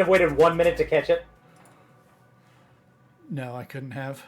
have waited 1 minute to catch it? No, I couldn't have.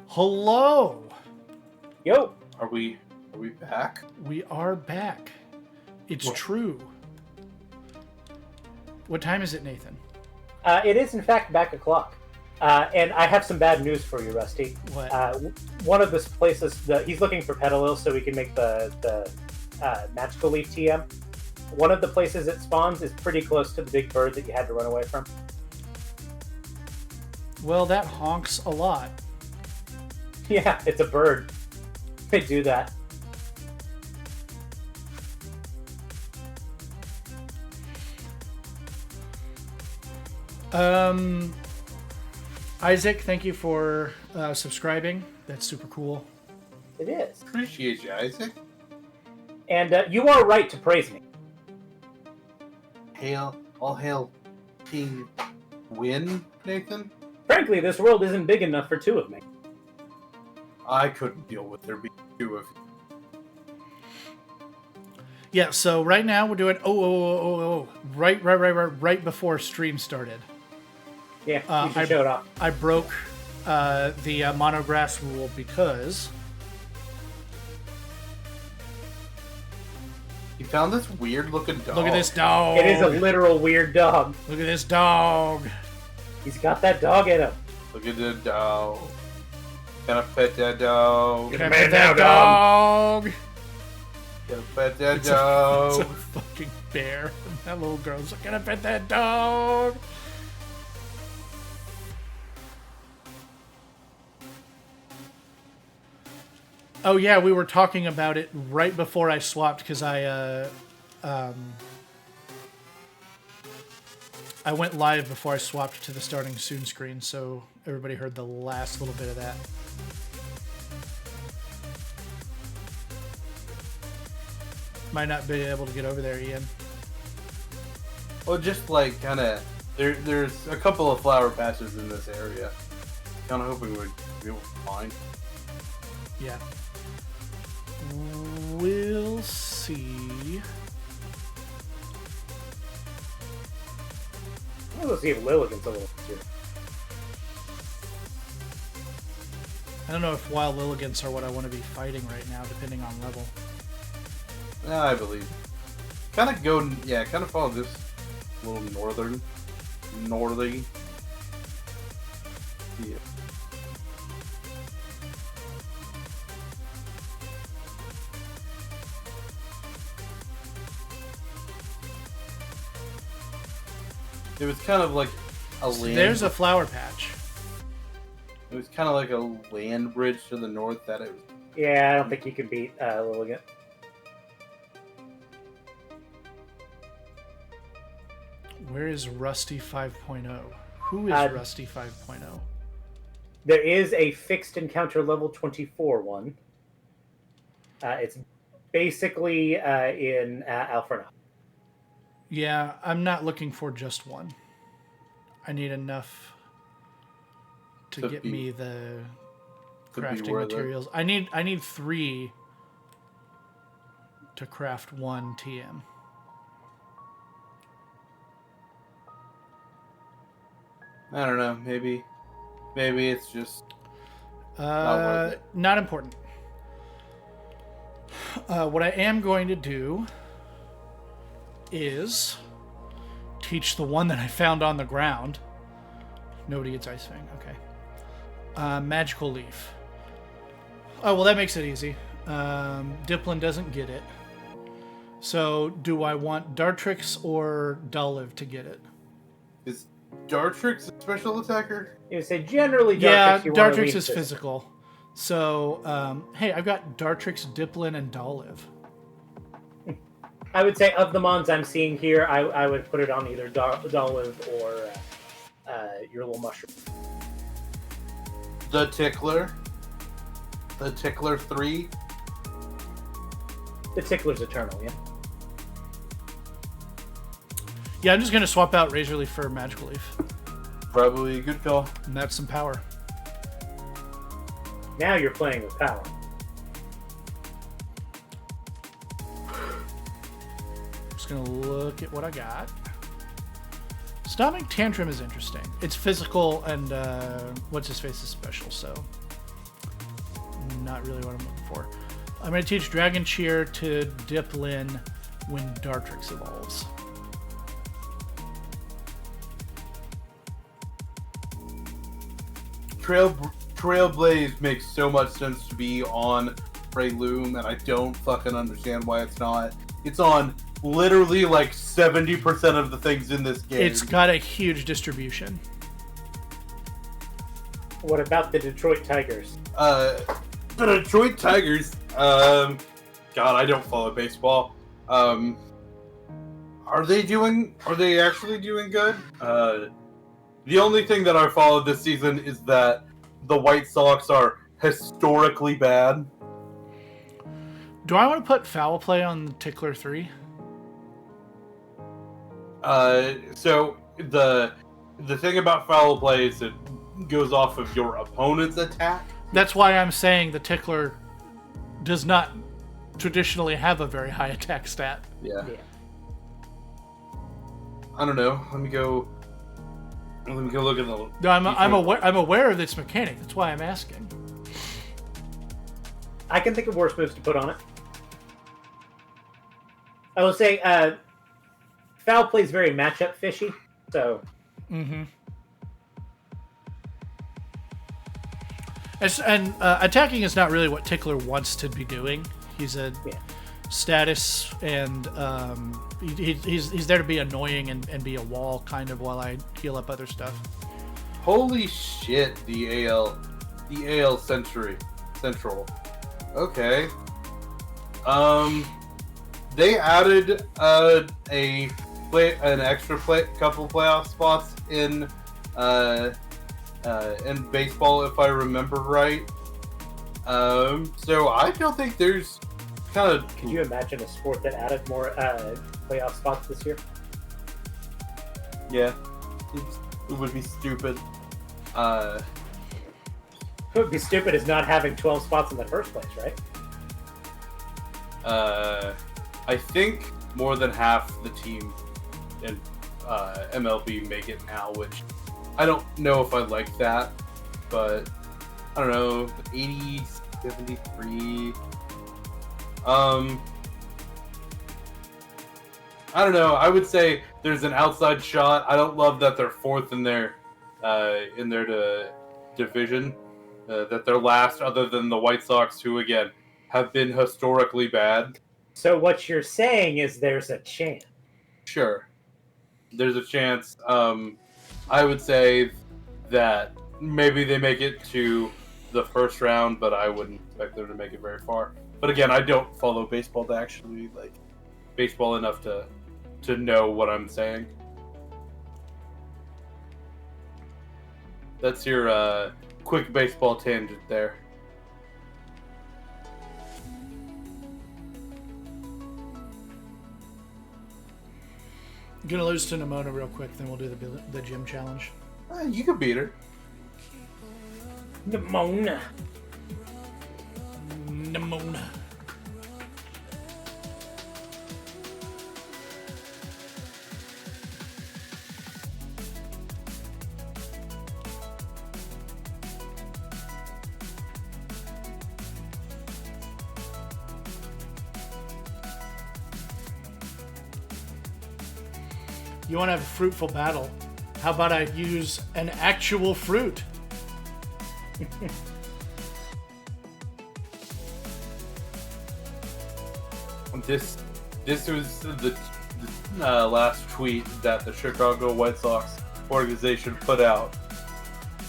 Hello. Yo. Are we back? We are back. It's What? true. What time is it, Nathan? It is, in fact, back o'clock. And I have some bad news for you, Rusty. What? One of the places, he's looking for Petalil so we can make the Magical Leaf TM. One of the places it spawns is pretty close to the big bird that you had to run away from. Well, that honks a lot. Yeah, it's a bird. They do that. Isaac, thank you for subscribing. That's super cool. It is. Appreciate you, Isaac. And you are right to praise me. All hail King Win, Nathan. Frankly, this world isn't big enough for two of me. I couldn't deal with there being two of you. Yeah, so right now we're doing right before stream started. Yeah, you should show it off. I broke the monograss rule because You found this weird looking dog. look at this dog. It is a literal weird dog. Look at this dog. He's got that dog in him. Look at the dog. Can I pet that dog? Can I pet that dog? Can I pet that It's dog? a fucking bear. That little girl's like, can I pet that dog? Oh yeah, we were talking about it right before I swapped because I went live before I swapped to the starting soon screen, so everybody heard the last little bit of that. Might not be able to get over there, Ian. Well, just like kind of there's a couple of flower patches in this area. Kind of hoping we'd be able to find. Yeah. We'll see. Let's see if Lilligant's a little easier. I don't know if wild Lilligants are what I want to be fighting right now, depending on level. Yeah, I believe. Kind of go, yeah, kind of follow this little northerly. Yeah. It was kind of like a land. There's a flower patch. It was kind of like a land bridge to the north that it was. Yeah, I don't think you can beat Lilligant. Where is Rusty 5.0? Who is Rusty 5.0? There is a fixed encounter level 24 one. It's basically in Alfredo. Yeah, I'm not looking for just one. I need enough to get me the crafting materials. I need 3 to craft 1 TM. I don't know. Maybe it's just not worth it. Not important. What I am going to do is teach the one that I found on the ground. Nobody gets Ice Fang. Okay. Magical Leaf. Oh, well, that makes it easy. Diplin doesn't get it. So, do I want Dartrix or Dullliv to get it? Is Dartrix a special attacker? You would say generally Dartrix. Yeah, you want to Dartrix leave is this. physical. So, hey, I've got Dartrix, Diplin, and Dullliv. I would say of the mons I'm seeing here, I would put it on either Dullliv or your little mushroom. The Tickler 3. The Tickler's eternal, yeah. Yeah, I'm just going to swap out Razor Leaf for Magical Leaf. Probably a good call. And that's some power. Now you're playing with power. Just going to look at what I got. Stomach Tantrum is interesting. It's physical and what's his face is special, so not really what I'm looking for. I'm going to teach Dragon Cheer to Diplin when Dartrix evolves. Trailblaze makes so much sense to be on Breloom, and I don't fucking understand why it's not. It's on literally like 70% of the things in this game. It's got a huge distribution. What about the Detroit Tigers? The Detroit Tigers. God, I don't follow baseball. Are they actually doing good? The only thing that I followed this season is that the White Sox are historically bad. Do I want to put Foul Play on Tickler 3? So the thing about Foul Play is it goes off of your opponent's attack. That's why I'm saying the Tickler does not traditionally have a very high attack stat. Yeah. I don't know. Let me go look at the. No, I'm aware of its mechanic. That's why I'm asking. I can think of worse moves to put on it. I will say, Foul Play is very matchup fishy, so. Mm-hmm. And attacking is not really what Tickler wants to be doing. He's a status, and he's there to be annoying and be a wall kind of while I heal up other stuff. Holy shit! The AL Central. Okay. They added an extra couple playoff spots in baseball, if I remember right. So I don't think there's kind of. Could you imagine a sport that added more playoff spots this year? Yeah, it would be stupid. What would be stupid is not having 12 spots in the first place, right? I think more than half the team in MLB make it now, which I don't know if I like that, but I don't know, 80, 73. I don't know. I would say there's an outside shot. I don't love that they're fourth in their division. That they're last, other than the White Sox, who again have been historically bad. So what you're saying is there's a chance. Sure, there's a chance. I would say that maybe they make it to the first round, but I wouldn't expect them to make it very far. But again, I don't follow baseball to actually like baseball enough to know what I'm saying. That's your quick baseball tangent there. I'm gonna lose to Nimona real quick, then we'll do the gym challenge. You could beat her. Nimona. You want to have a fruitful battle? How about I use an actual fruit? This was the last tweet that the Chicago White Sox organization put out.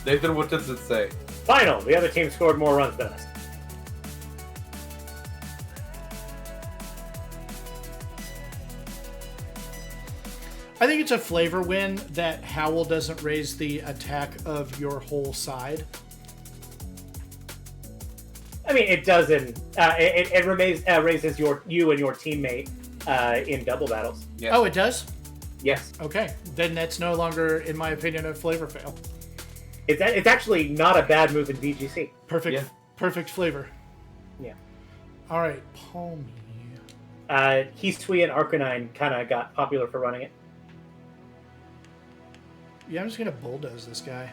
Nathan, what does it say? Final. The other team scored more runs than us. I think it's a flavor win that Howl doesn't raise the attack of your whole side. I mean, it doesn't. It raises you and your teammate in double battles. Yeah. Oh, it does? Yes. Okay. Then that's no longer, in my opinion, a flavor fail. It's actually not a bad move in VGC. Perfect. Yeah. Perfect flavor. Yeah. All right, Palmy. Heastui and Arcanine kind of got popular for running it. Yeah, I'm just gonna bulldoze this guy.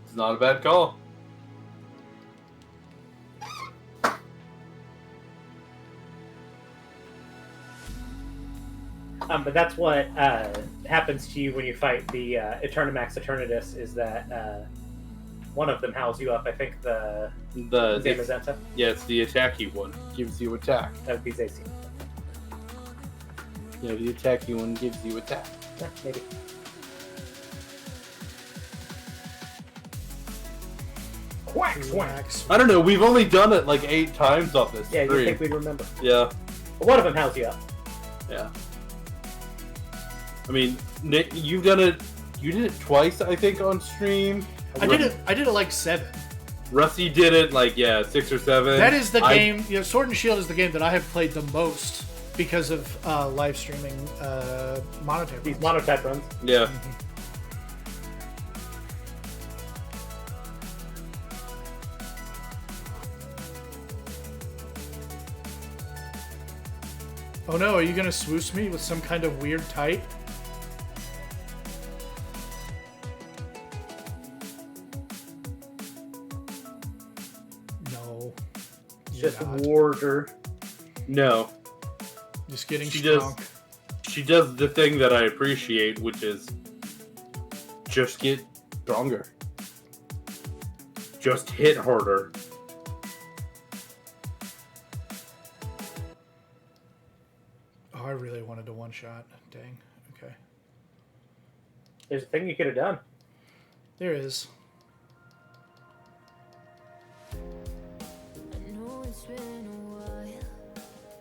It's not a bad call. But that's what happens to you when you fight the Eternamax Eternatus, is that one of them howls you up. I think the Zamazenta. Yeah, it's the attacky one. Gives you attack. That would be Zacy. Yeah, the attacky one gives you attack. Yeah, maybe. Quack, quack. I don't know, we've only done it like 8 times off this Yeah, stream. you think we'd remember. Yeah. But one of them howls you up. Yeah. I mean, Nick, you did it twice, I think, on stream. I did it like 7. Rusty did it like 6 or 7. That is the game. Sword and Shield is the game that I have played the most because of live streaming monotype. These monotype runs. Yeah. Oh no, are you gonna swoosh me with some kind of weird type? No. It's you're just not. Warder. No. Just getting She strong. She does the thing that I appreciate, which is just get stronger. Just hit harder. Oh, I really wanted to one-shot. Dang. Okay. There's a thing you could have done. There is.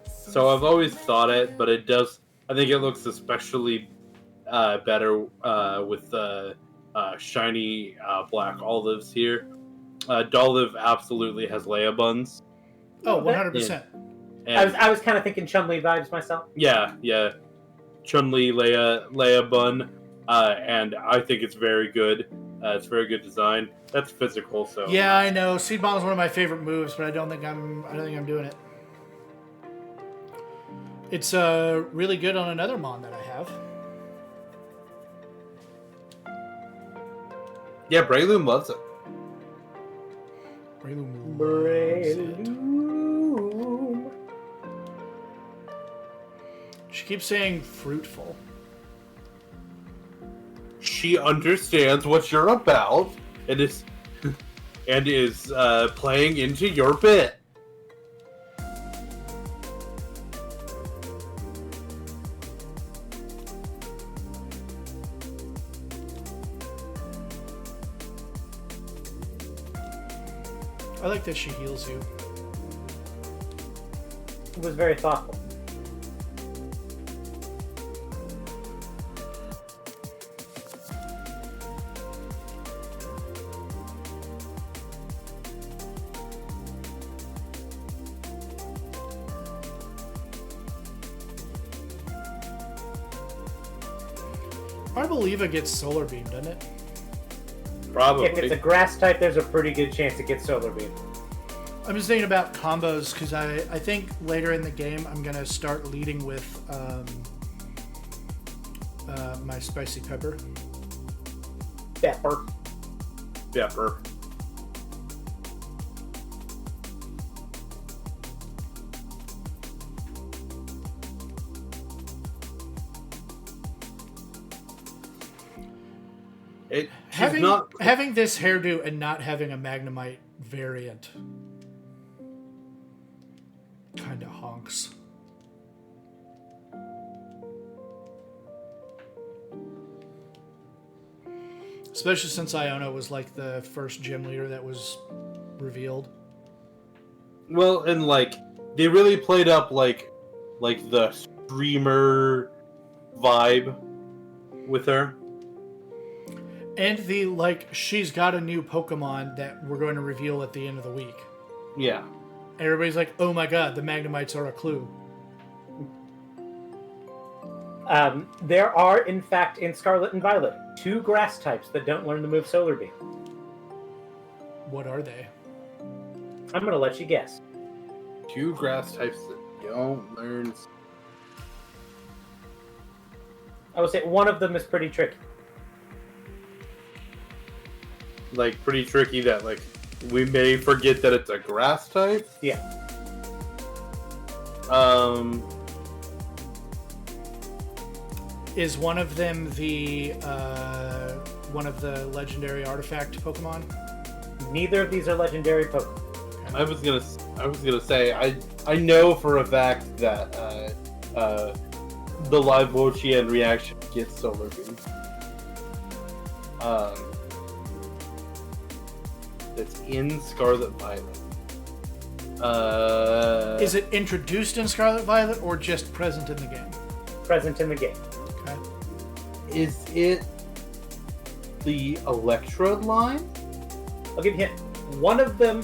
So I've always thought it, but it does. I think it looks especially better with the shiny black olives here. Dolive absolutely has Leia buns. Oh, 100%. And I was kind of thinking Chun-Li vibes myself. yeah. Chun-Li, Leia bun, and I think it's very good. It's very good design. That's physical, so Yeah, I know. Seed Bomb is one of my favorite moves, but I don't think I'm doing it. It's really good on another Mon that I have. yeah. Breloom loves it. Breloom loves it. Breloom. She keeps saying fruitful. She understands what you're about and is playing into your bit. I like that she heals you. It was very thoughtful. I believe it gets Solar Beam, doesn't it? Probably. If it's a grass type, there's a pretty good chance it gets Solar Beam. I'm just thinking about combos because I think later in the game I'm going to start leading with my spicy pepper. Pepper. Pepper. Having this hairdo and not having a Magnemite variant kind of honks. Especially since Iona was like the first gym leader that was revealed. Well, and like they really played up like the streamer vibe with her. And the, like, she's got a new Pokemon that we're going to reveal at the end of the week. Yeah. Everybody's like, oh my god, the Magnemites are a clue. There are, in fact, in Scarlet and Violet, 2 grass types that don't learn the move Solar Beam. What are they? I'm going to let you guess. 2 grass types that don't learn. I would say one of them is pretty tricky. Like, pretty tricky that, like, we may forget that it's a grass type. Yeah. Is one of them one of the legendary artifact Pokemon? Neither of these are legendary Pokemon. I was gonna say I know for a fact that the live Wo-Chien reaction gets Solar Beam. It's in Scarlet Violet. Is it introduced in Scarlet Violet or just present in the game? Present in the game. Okay. Is it the Electrode line? I'll give you a hint. One of them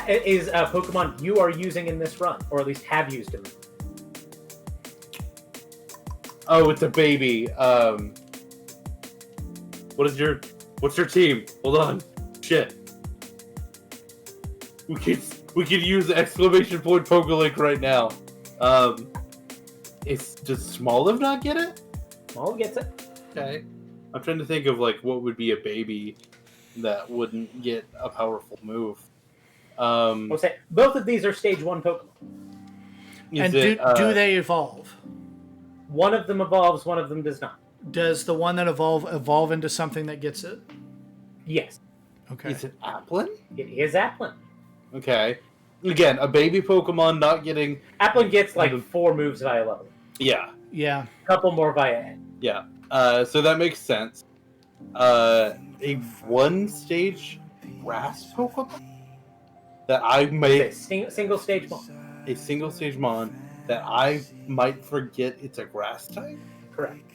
is a Pokemon you are using in this run, or at least have used him. Oh, it's a baby. What's your team? Hold on. Shit. We could use exclamation point Pokelink right now. Does Smoliv not get it? Smoliv gets it. Okay. I'm trying to think of like what would be a baby that wouldn't get a powerful move. I'll say both of these are Stage 1 Pokemon. And do they evolve? One of them evolves, one of them does not. Does the one that evolve into something that gets it? Yes. Okay. Is it Applin? It is Applin. Okay. Again, a baby Pokemon not getting... Applin gets like 4 moves via level. Yeah. Yeah. A couple more via Ed. Yeah. So that makes sense. A one-stage grass Pokemon that I may... Single stage mon. A single stage mon that I might forget it's a grass type? Correct.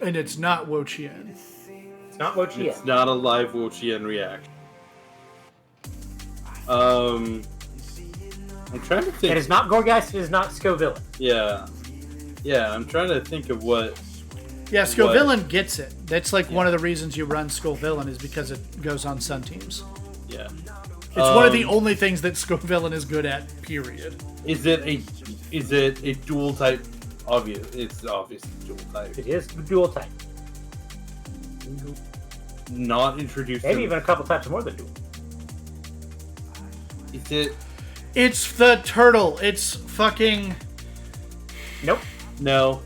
And it's not Wo-Chien. It's not Wo-Chien. It's not a live Wo-Chien reaction. I'm trying to think. It is not Gorgeist, it is not Scoville. Yeah. Yeah, I'm trying to think of what... Yeah, Scovillain gets it. That's like one of the reasons you run Scovillain is because it goes on Sun teams. Yeah. It's one of the only things that Scovillain is good at, period. Is it a dual type? It's obviously dual type. It is dual type. Not introduced. Maybe even a couple types more than dual. Is it? It's the turtle. It's fucking... Nope. No.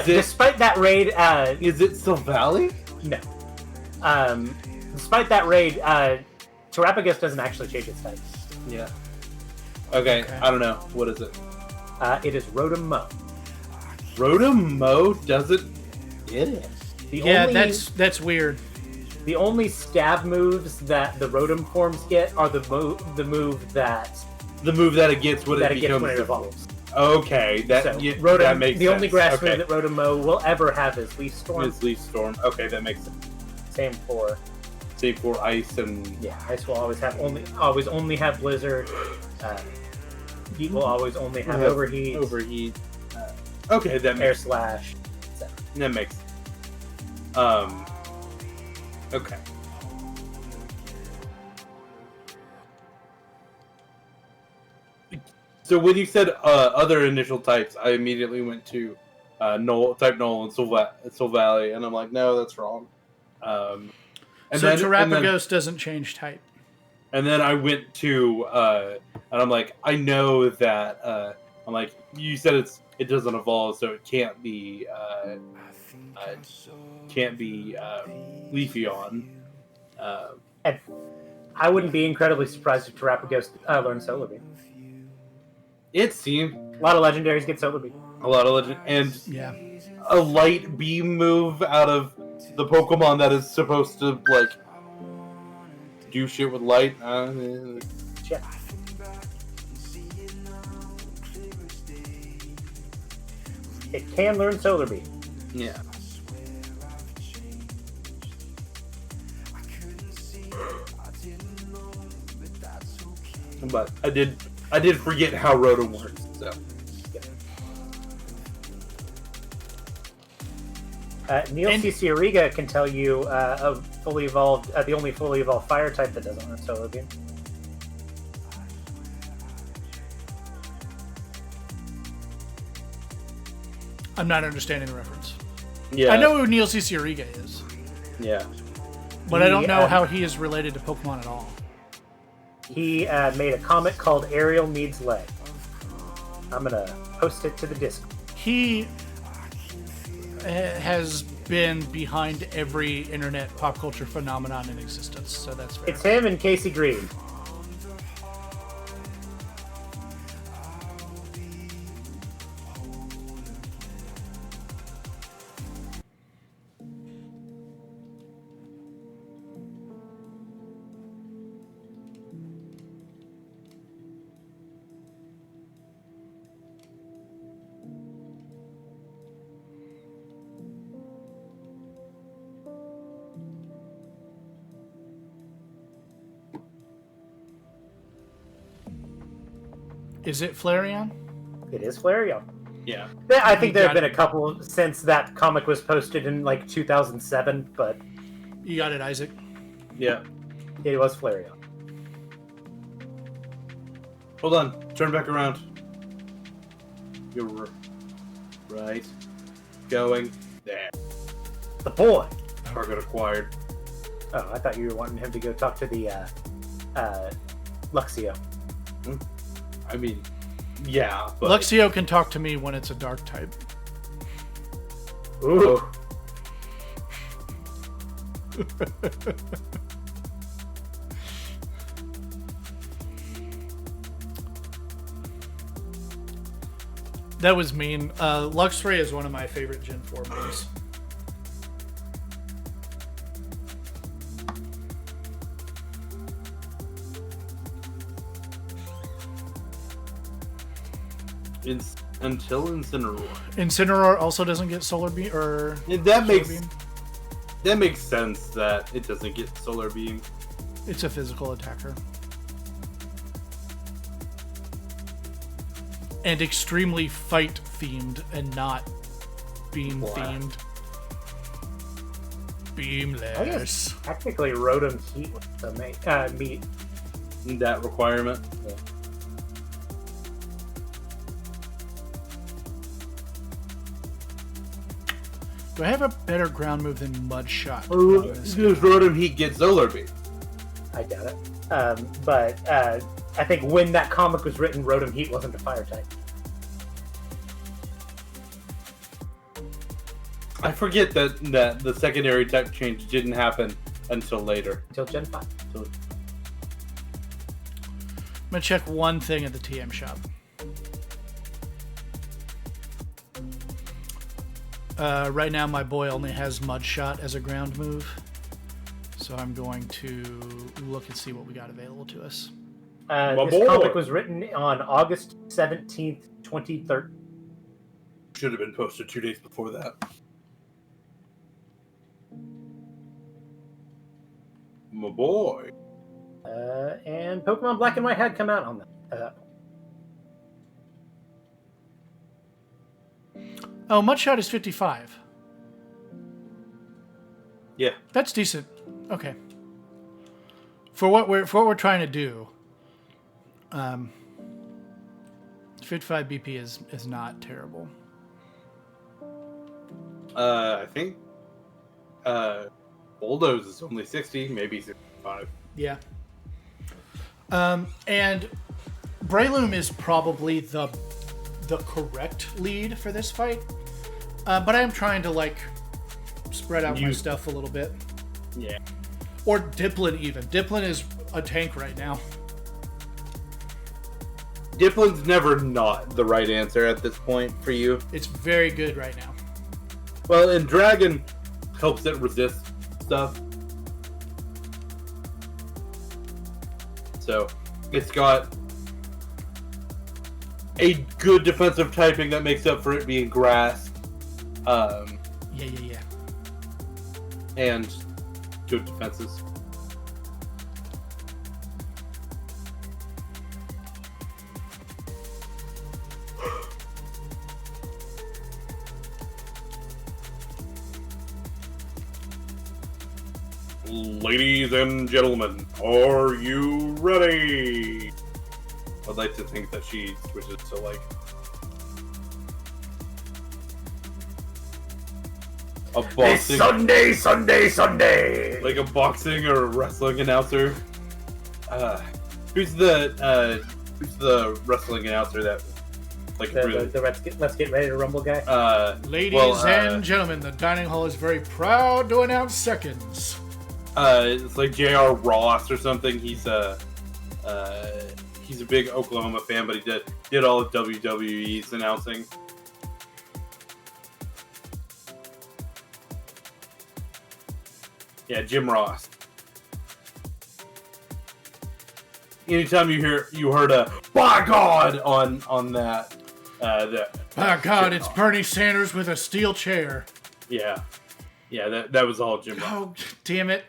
Despite that raid, is it Silvally? No. Despite that raid, Terapagos doesn't actually change its type. Yeah. Okay, I don't know. What is it? It is Rotom-Mow. Rotom-Mow doesn't get it. That's weird. The only stab moves that the Rotom forms get are the move that it gets when it evolves. Okay, that makes sense. The only grass move that Rotom-Mow will ever have is Leaf Storm. Okay, that makes sense. Same for Ice and Ice will always only have Blizzard. Heat will always only have Overheat. Okay, that makes Air Slash. That makes sense. Okay. So when you said other initial types, I immediately went to Null and Silvally, and I'm like, no, that's wrong. Terapagos doesn't change type. And then I went to, and I'm like, I know that, I'm like, you said it doesn't evolve, so it can't be Leafeon. And I wouldn't be incredibly surprised if Terapagos learned Solar Beam. It seemed a lot of legendaries get Solar Beam. And a light beam move out of the Pokemon that is supposed to like do shit with light. Yeah. It can learn Solar Beam. Yeah. But I did forget how Rotom works, so. Neil Cicierega can tell you the only fully evolved fire type that doesn't learn Solar Beam. I'm not understanding the reference. Yeah. I know who Neil Cicierega is. Yeah. But I don't know how he is related to Pokemon at all. He made a comic called Ariel Needs Leg. I'm gonna post it to the Discord. He has been behind every internet pop culture phenomenon in existence, so that's fair. It's him and Casey Green. Is it Flareon? It is Flareon. Yeah. I think there have been a couple since that comic was posted in like 2007, but You got it, Isaac. Yeah. it was Flareon. Hold on. Turn back around. You're right. Going there. The boy. Target acquired. Oh, I thought you were wanting him to go talk to the Luxio. I mean, yeah, but... Luxio can talk to me when it's a dark type. Ooh. That was mean. Luxray is one of my favorite Gen 4 moves. Until Incineroar. Incineroar also doesn't get Solar Beam, or... That Solar Beam? makes sense that it doesn't get Solar Beam. It's a physical attacker. And extremely fight-themed and not beam-themed. Beamless. I guess technically Rotom Heat was the meat. That requirement. Yeah. Do I have a better ground move than Mud Shot? Does Rotom Heat get Solar Beam? I doubt it. But I think when that comic was written, Rotom Heat wasn't a fire type. I forget that the secondary type change didn't happen until later. Until Gen 5. I'm gonna check one thing at the TM shop. Right now, my boy only has Mud Shot as a ground move, so I'm going to look and see what we got available to us. This comic was written on August 17th, 2013. Should have been posted 2 days before that. My boy. And Pokemon Black and White had come out on that. Oh, Mud Shot is 55. Yeah. That's decent. Okay. For what we're trying to do, 55 BP is not terrible. I think Bulldoze is only 60, maybe 65. Yeah. And Breloom is probably the correct lead for this fight. But I am trying to spread out my stuff a little bit. Yeah. Or Dipplin even. Dipplin is a tank right now. Dipplin's never not the right answer at this point for you. It's very good right now. Well, and Dragon helps it resist stuff. So, it's got a good defensive typing that makes up for it being grass. Yeah. And good defenses. Ladies and gentlemen, are you ready? I'd like to think that she switches to a boxing, Sunday. like a boxing or wrestling announcer. Who's the wrestling announcer that Like The let's get ready to rumble guy. Ladies and gentlemen, the dining hall is very proud to announce seconds. It's like J.R. Ross or something. He's a big Oklahoma fan, but he did all of WWE's announcing. Yeah, Jim Ross. Anytime you heard a "by God" on that, By God, it's Bernie Sanders with a steel chair. Yeah, that was all Jim Ross. Oh, damn it!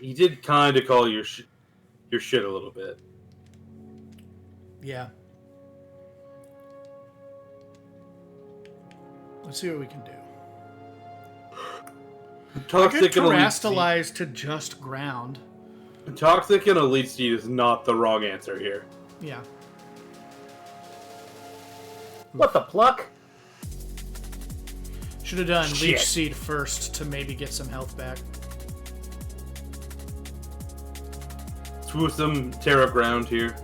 He did kind of call your shit a little bit. Yeah. Let's see what we can do. Toxic I could and terrestrialize to just ground. Toxic and Elite Seed is not the wrong answer here. Yeah. What the pluck? Should have done Shit. Leech Seed first to maybe get some health back. Swoo some Terra Ground here.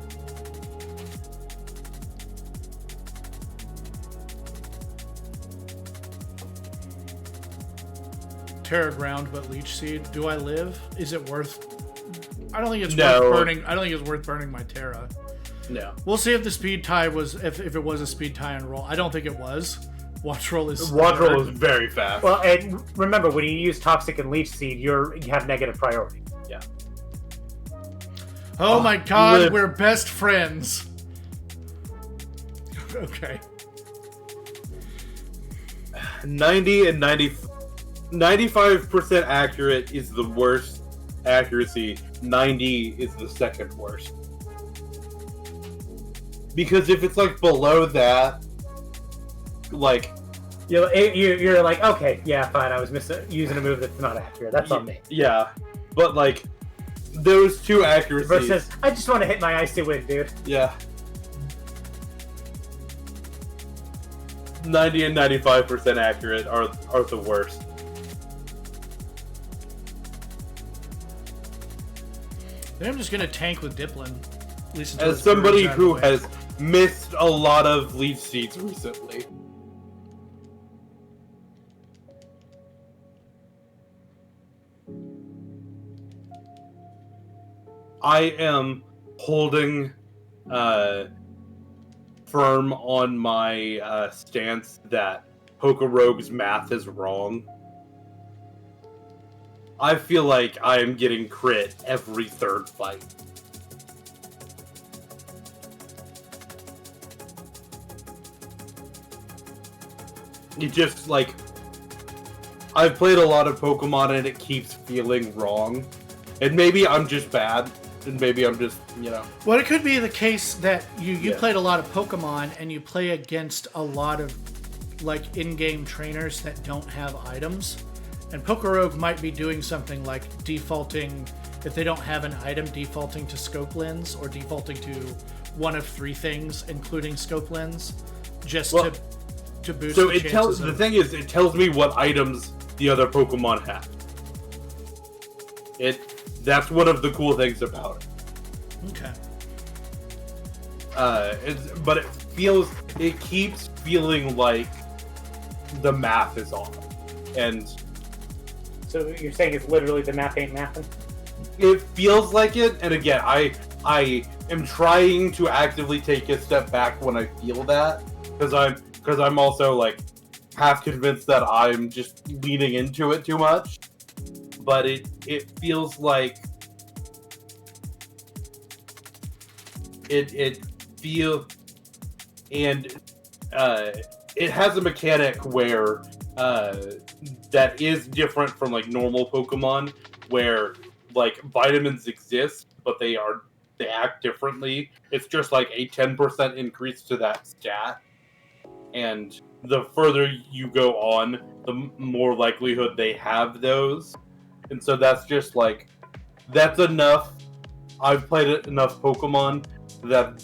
Terra Ground, but Leech Seed. Do I live? Is it worth? I don't think it's No. worth burning. I don't think it's worth burning my Terra. No. We'll see if the speed tie was if it was a speed tie and roll. I don't think it was. Watch roll is very fast. Well, and remember when you use Toxic and Leech Seed, you have negative priority. Yeah. Oh my God, live. we're best friends. Okay. 90 and 95% accurate is the worst accuracy. 90 is the second worst. Because if it's like below that, like you're like, okay, yeah, fine. I was using a move that's not accurate. That's on me. Yeah, but like those two accuracies Versus, I just want to hit my icy wind, dude. Yeah. 90 and 95% accurate are the worst. Then I'm just gonna tank with Diplin. At least until As it's somebody out of the who way. has missed a lot of Leech Seeds recently. I am holding firm on my stance that Pokerogue's math is wrong. I feel like I am getting crit every third fight. It just, like, I've played a lot of Pokemon and it keeps feeling wrong. And maybe I'm just bad. And maybe I'm just, Well, it could be the case that you Yeah. played a lot of Pokemon and you play against a lot of like in-game trainers that don't have items. And Pokerogue might be doing something like defaulting, if they don't have an item, defaulting to Scope Lens or defaulting to one of three things, including Scope Lens, just to boost So the it chances tells of... the thing is, it tells me what items the other Pokemon have. That's one of the cool things about it. Okay. But it keeps feeling like the math is off, and So you're saying it's literally the math ain't mathing? it feels like it. And again, I am trying to actively take a step back when I feel that, because I'm also like half convinced that I'm just leaning into it too much. But it feels like it has a mechanic where that is different from like normal Pokemon, where like vitamins exist, but they act differently. It's just like a 10% increase to that stat, and the further you go on, the more likelihood they have those. And so that's just like, that's enough. I've played enough Pokemon that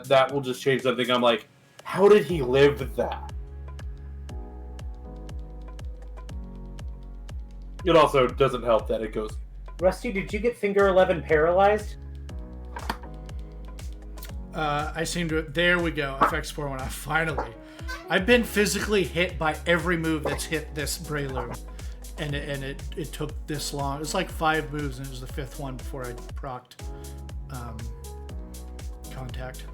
that will just change something. I'm like, how did he live that? It also doesn't help that it goes. Rusty, did you get Finger 11 paralyzed? I seem to. There we go. FX 419. Finally, I've been physically hit by every move that's hit this Breloom, and it took this long. It's like 5 moves, and it was the 5th one before I procced contact.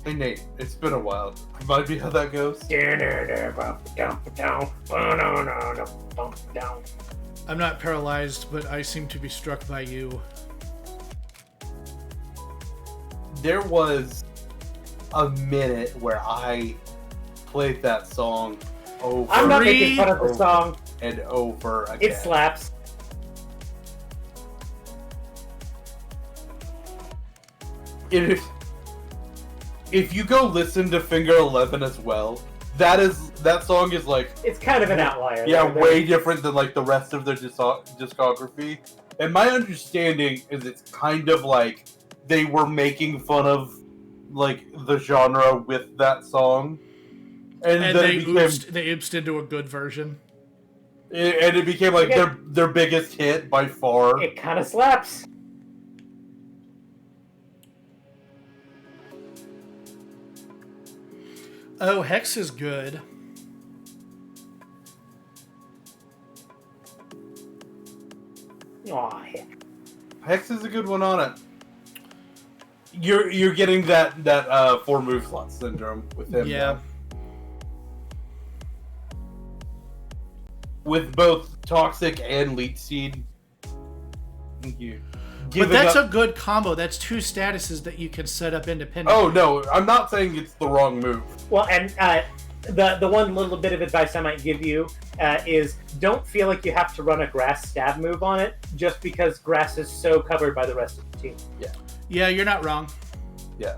Hey Nate, it's been a while. Remind me how that goes. I'm not paralyzed, but I seem to be struck by you. There was a minute where I played that song over I'm not making fun of the song. and over again. It slaps. If you go listen to Finger 11 as well, that song is like, It's kind of an outlier. yeah, there. way different than like the rest of their discography. And my understanding is it's kind of like they were making fun of like the genre with that song, and then they it became oopsed into a good version. and it became like their biggest hit by far. It kind of slaps. Oh, Hex is good. Aw, heck. Hex is a good one on it. You're getting that 4 move slot syndrome with him. Yeah. Though. With both Toxic and Leech Seed. Thank you. But that's a good combo. That's 2 statuses that you can set up independently. Oh no, I'm not saying it's the wrong move. Well, and the one little bit of advice I might give you is don't feel like you have to run a grass stab move on it just because grass is so covered by the rest of the team. Yeah. Yeah, you're not wrong. Yeah.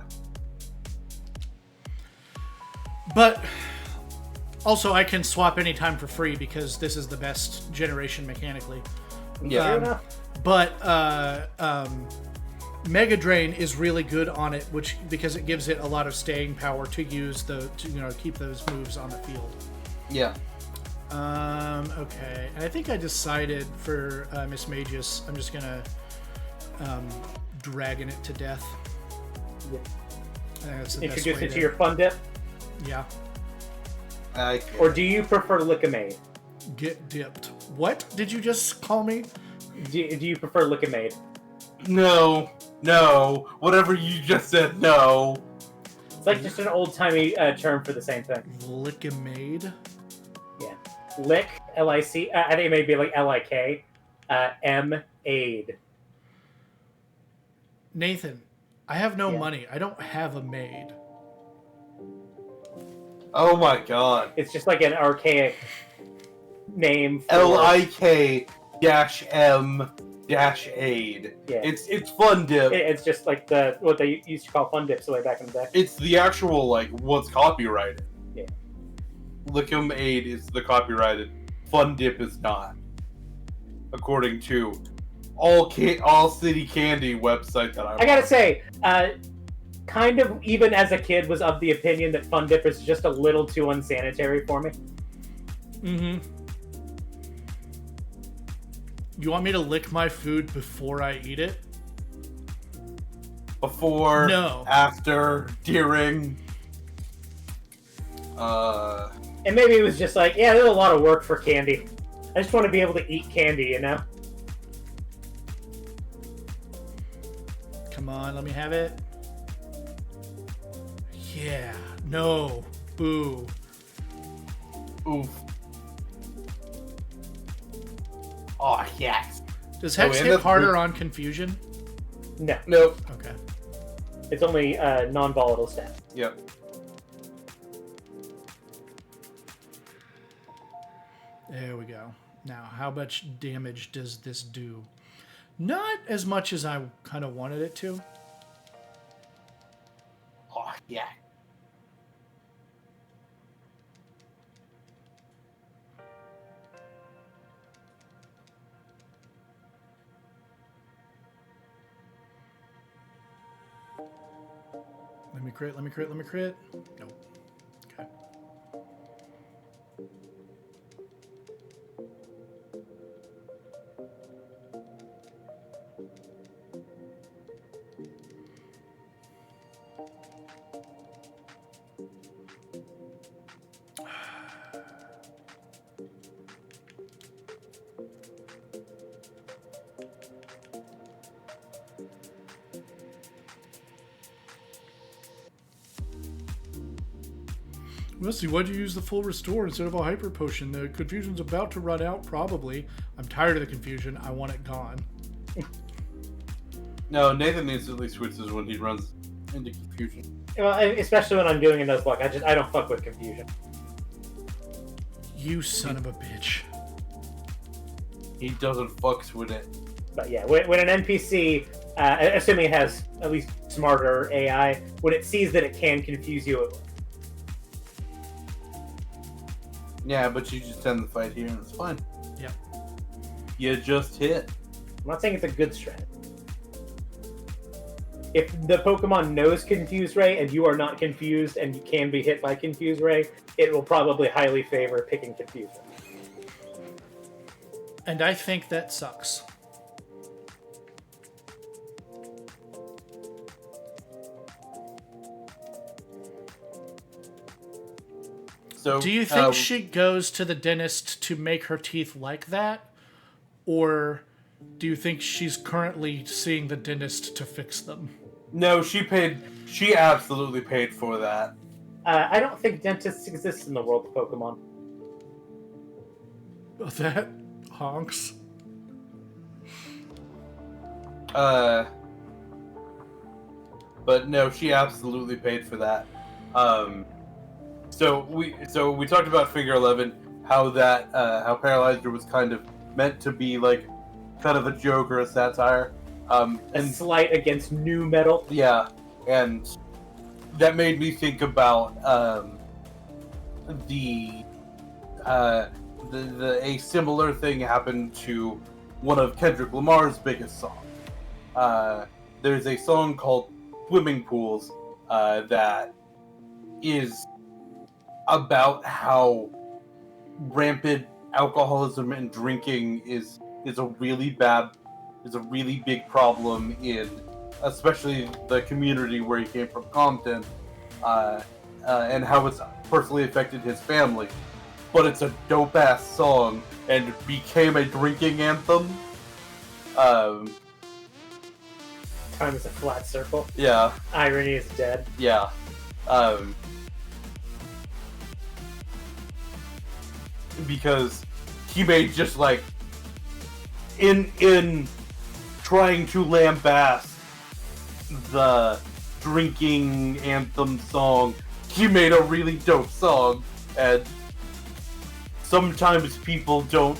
But also, I can swap anytime for free because this is the best generation mechanically. Yeah. Fair enough. But Mega Drain is really good on it, because it gives it a lot of staying power to use to keep those moves on the field. Yeah. Okay, and I think I decided for Miss Magus, I'm just gonna dragon it to death. Yeah. I think that's the best Introduce way it to your fun dip, Yeah. or do you prefer Lick-a-Maid? Get dipped. What did you just call me? Do you prefer Lick-a-Maid? No. Whatever you just said, no. It's like just an old-timey term for the same thing. Lick-a-maid? Yeah. Lick, L-I-C, I think it may be like L-I-K, M-aid. Nathan, I have no Yeah. money. I don't have a maid. Oh my god. It's just like an archaic name for... LIK-M-aid. Yeah. It's fun dip. It's just like what they used to call fun dips way back in the day. It's the actual like what's copyrighted. Yeah. Lickum Aid is the copyrighted. Fun dip is not. According to all City Candy website that I gotta say, kind of even as a kid was of the opinion that Fun Dip is just a little too unsanitary for me. Mm-hmm. You want me to lick my food before I eat it? Before, No. after, during. And maybe it was just like, yeah, there's a lot of work for candy. I just want to be able to eat candy, you know? Come on, let me have it. Yeah. No. Boo. Oof. Oh yes. Does Hex and hit that's harder weird. on confusion? No. Nope. Okay. It's only non-volatile stat. Yep. There we go. Now, how much damage does this do? Not as much as I kind of wanted it to. Oh yeah. Let me crit, let me crit, let me crit. Nope. Okay. Wesley, why'd you use the full restore instead of a hyper potion? The confusion's about to run out, probably. I'm tired of the confusion. I want it gone. No, Nathan instantly switches when he runs into confusion. Well, especially when I'm doing a Nuzlocke. I don't fuck with confusion. You son of a bitch. He doesn't fucks with it. But yeah, when an NPC, assuming it has at least smarter AI, when it sees that it can confuse you, it will. Yeah, but you just end the fight here and it's fine. Yep. You just hit. I'm not saying it's a good strat. If the Pokemon knows Confuse Ray and you are not confused and you can be hit by Confuse Ray, it will probably highly favor picking Confuse Ray. And I think that sucks. So, do you think she goes to the dentist to make her teeth like that? Or do you think she's currently seeing the dentist to fix them? No, she absolutely paid for that. I don't think dentists exist in the world of Pokemon. That honks. But no, she absolutely paid for that. So we talked about Figure 11, how Paralyzer was kind of meant to be like kind of a joke or a satire. A slight against new metal. Yeah, and that made me think about a similar thing happened to one of Kendrick Lamar's biggest songs. There's a song called Swimming Pools that is about how rampant alcoholism and drinking is a really big problem in especially the community where he came from, Compton, and how it's personally affected his family. But it's a dope ass song and became a drinking anthem. Time is a flat circle. Yeah. Irony is dead. Yeah. Because he made just like in trying to lambaste the drinking anthem song, he made a really dope song, and sometimes people don't.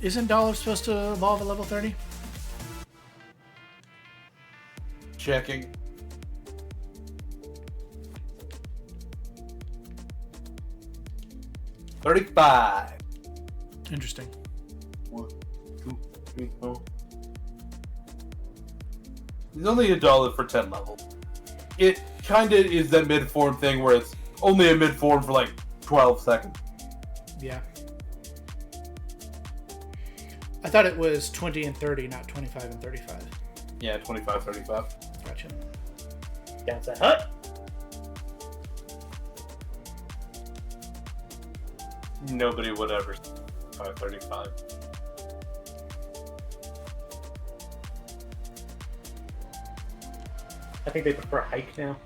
Isn't Dollar supposed to evolve at level 30? Checking. $35. Interesting. 1, 2, 3, 4. It's only $1 for 10 levels. It kind of is that mid-form thing where it's only a mid-form for like 12 seconds. Yeah. I thought it was 20 and 30, not 25 and 35. Yeah, 25, 35. Gotcha. Downside hut. Nobody would ever 535. I think they prefer hike now.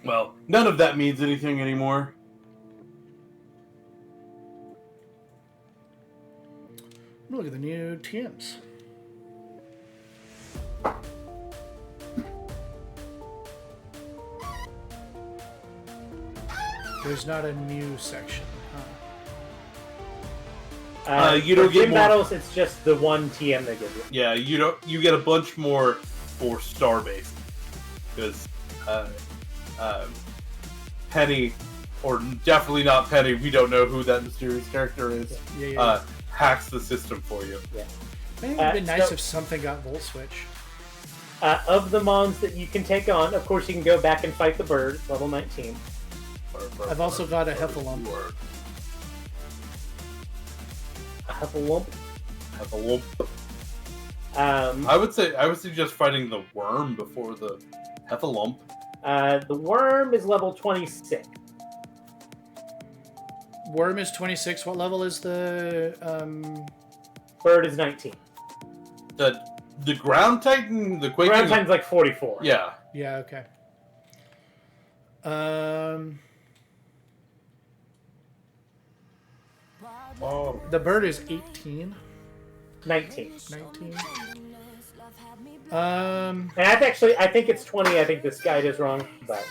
Well, none of that means anything anymore. Look at the new TMs. There's not a new section, huh? You don't for get gym more battles. It's just the one TM they give you. Yeah, you get a bunch more for star based because Penny, or definitely not Penny, we don't know who that mysterious character is. Yeah. Hacks the system for you. Yeah. I think it would be nice if something got Volt Switch. Of the mons that you can take on, of course, you can go back and fight the bird, level 19. I've also got a Heffalump. A Heffalump. I would suggest fighting the worm before the Heffalump. The worm is level 26. Worm is 26. What level is the Bird is 19. The ground titan, the Quaking... Ground titan's like 44. Yeah. Yeah, okay. Oh, The bird is 18. 19. 19. And I think it's 20. I think this guide is wrong, but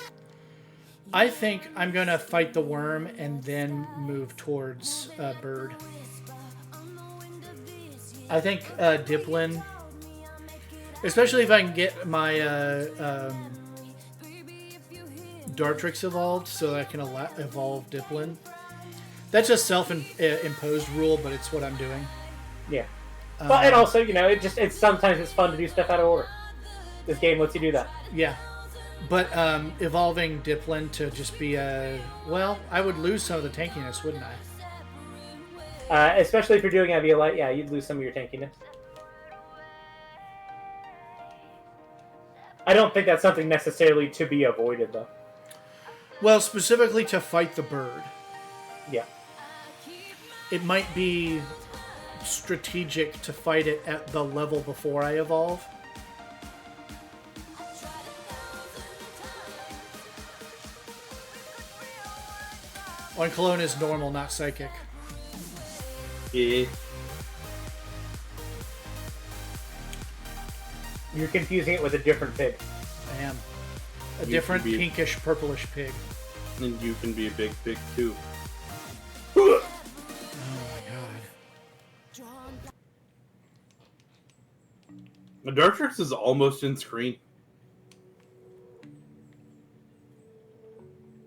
I think I'm gonna fight the worm and then move towards bird. I think Diplin, especially if I can get my Dartrix evolved, so that I can evolve Diplin. That's a self-imposed rule, but it's what I'm doing. yeah. Well, and also, you know, it's sometimes it's fun to do stuff out of order. This game lets you do that. Yeah. But evolving Diplin to just be well, I would lose some of the tankiness, wouldn't I? Especially if you're doing Eviolite, yeah, you'd lose some of your tankiness. I don't think that's something necessarily to be avoided, though. Well, specifically to fight the bird. Yeah. It might be strategic to fight it at the level before I evolve. Oinkologne is normal, not psychic. yeah. You're confusing it with a different pig. I am. A You different can be- pinkish purplish pig. And you can be a big pig too. Oh my god. The Dartrix is almost in screen.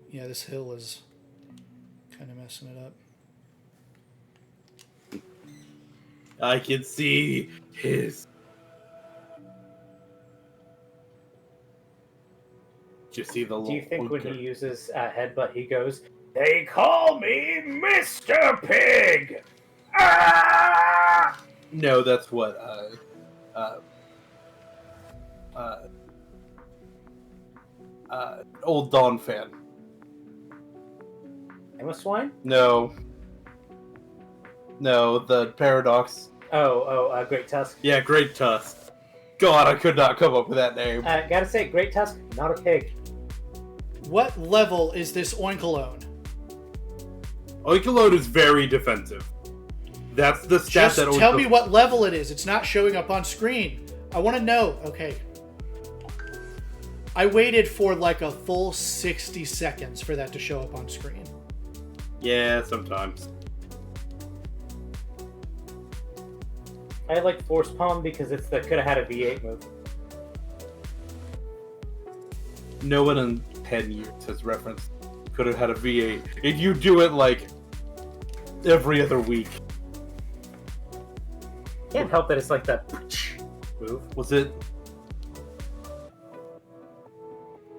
Yeah, this hill is kind of messing it up. I can see his. Did you see the? Do you think when he uses Headbutt, he goes, "They call me Mr. Pig"? Ah! No, that's what. Old Dawn fan. I'm a swine? No, the Paradox. Great Tusk. Yeah, Great Tusk. God, I could not come up with that name. Gotta say, Great Tusk, not a pig. What level is this Oinkologne? Oinkologne is very defensive. That's the stat Just that tell me what level it is. It's not showing up on screen. I want to know. Okay. I waited for like a full 60 seconds for that to show up on screen. Yeah, sometimes. I like Force Palm because it's the could have had a V8 move. No one in 10 years has referenced could have had a V8. If you do it like every other week. Can't help that it's like that move. Was it?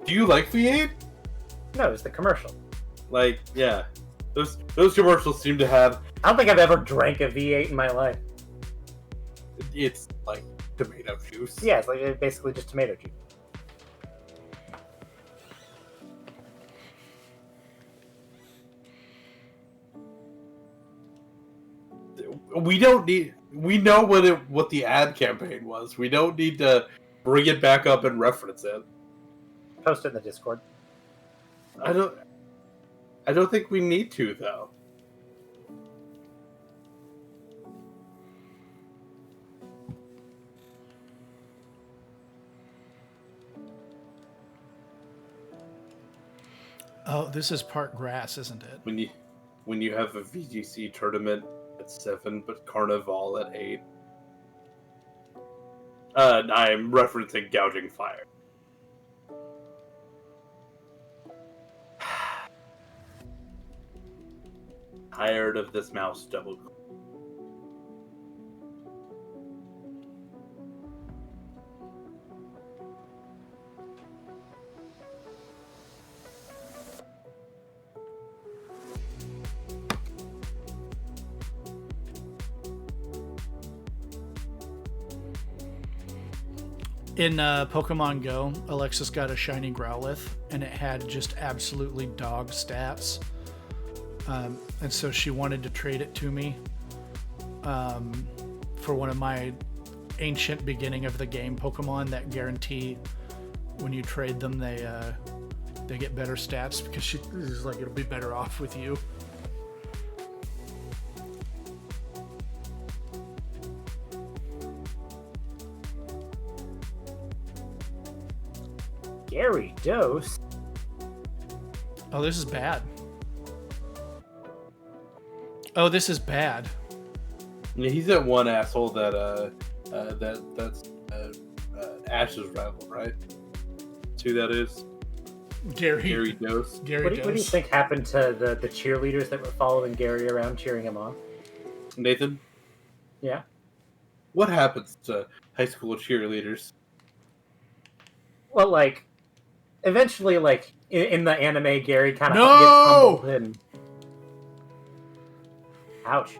Do you like V8? No, it's the commercial. Like, yeah. Those commercials seem to have. I don't think I've ever drank a V8 in my life. It's like tomato juice. Yeah, it's like basically just tomato juice. We don't need. We know what the ad campaign was. We don't need to bring it back up and reference it. Post it in the Discord. I don't think we need to, though. Oh, this is part grass, isn't it? When you have a VGC tournament at 7, but Carnival at 8. I'm referencing Gouging Fire. Tired of this mouse double. In Pokemon Go, Alexis got a shiny Growlithe, and it had just absolutely dog stats. And so she wanted to trade it to me for one of my ancient beginning of the game Pokemon that guarantee when you trade them, they They get better stats because she's like, it'll be better off with you. Gary Dose. Oh, this is bad. Oh, this is bad. Yeah, he's that one asshole that's Ash's rival, right? That's who that is. Gary Dose. What do you think happened to the cheerleaders that were following Gary around, cheering him on? Nathan, Yeah. what happens to high school cheerleaders? Well, like, eventually, like in the anime, Gary kind of No! gets humbled and ouch.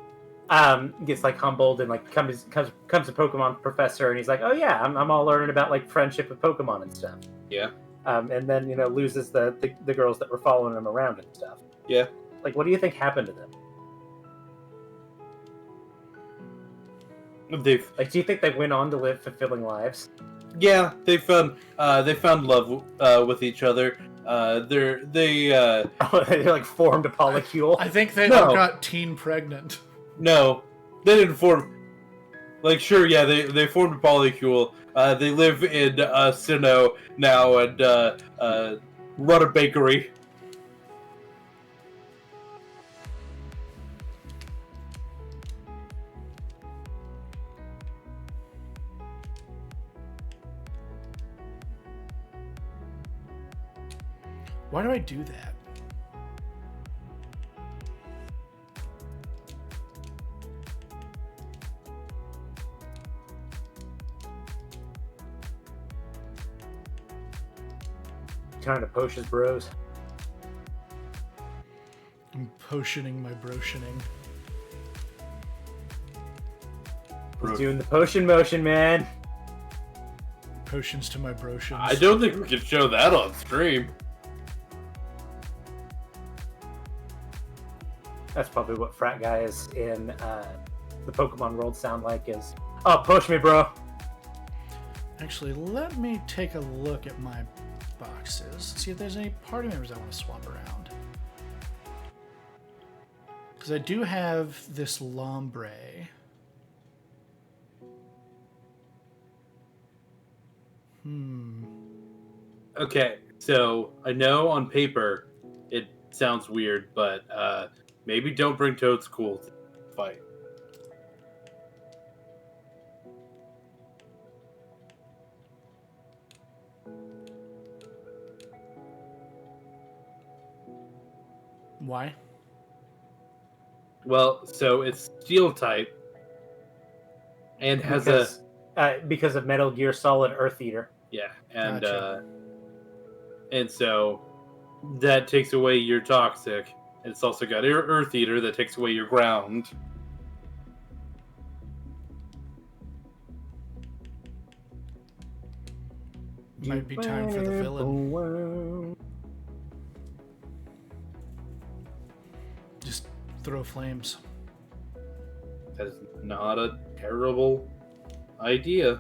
Gets like humbled and like comes to Pokemon Professor, and he's like, "Oh yeah, I'm all learning about like friendship with Pokemon and stuff." Yeah. And then loses the girls that were following him around and stuff. Yeah. Like, what do you think happened to them? Do you think they went on to live fulfilling lives? Yeah, they found love with each other. They like formed a polycule. I think they all got teen pregnant. No, they didn't form. Like, sure, yeah, they formed a polycule. They live in Sinnoh now and run a bakery. Why do I do that? Trying to poach his bros. I'm potioning my brotioning. He's doing the potion motion, man. Potions to my brotions. I don't think we can show that on stream. That's probably what frat guys in the Pokemon world sound like is, "Oh, push me, bro." Actually, let me take a look at my boxes. See if there's any party members I want to swap around. Because I do have this Lombre. Okay, so I know on paper it sounds weird, but maybe don't bring Toadstool to the fight. Why? Well, so it's Steel type and has because of Metal Gear Solid Earth Eater. yeah, and Gotcha. And so that takes away your toxic. And it's also got Earth Eater that takes away your ground. Might be time for the villain. Just throw flames. That is not a terrible idea.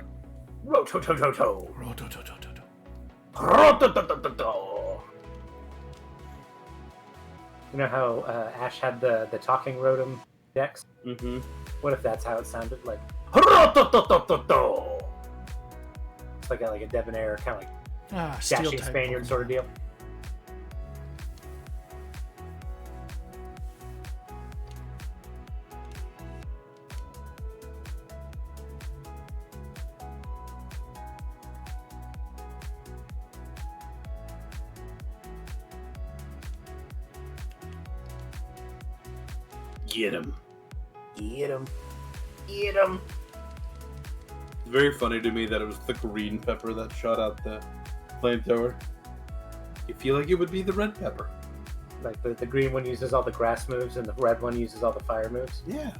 Rototototo. Rotototototo. Rototototo. You know how Ash had the talking Rotom dex? Mm-hmm. What if that's how it sounded like? Rototototo. It's like a debonair, kind of like Steel dashing type Spaniard Pokemon. sort of deal. Get him. Get him. Get him. It's very funny to me that it was the green pepper that shot out the flamethrower. You feel like it would be the red pepper. Like the green one uses all the grass moves and the red one uses all the fire moves. Yeah.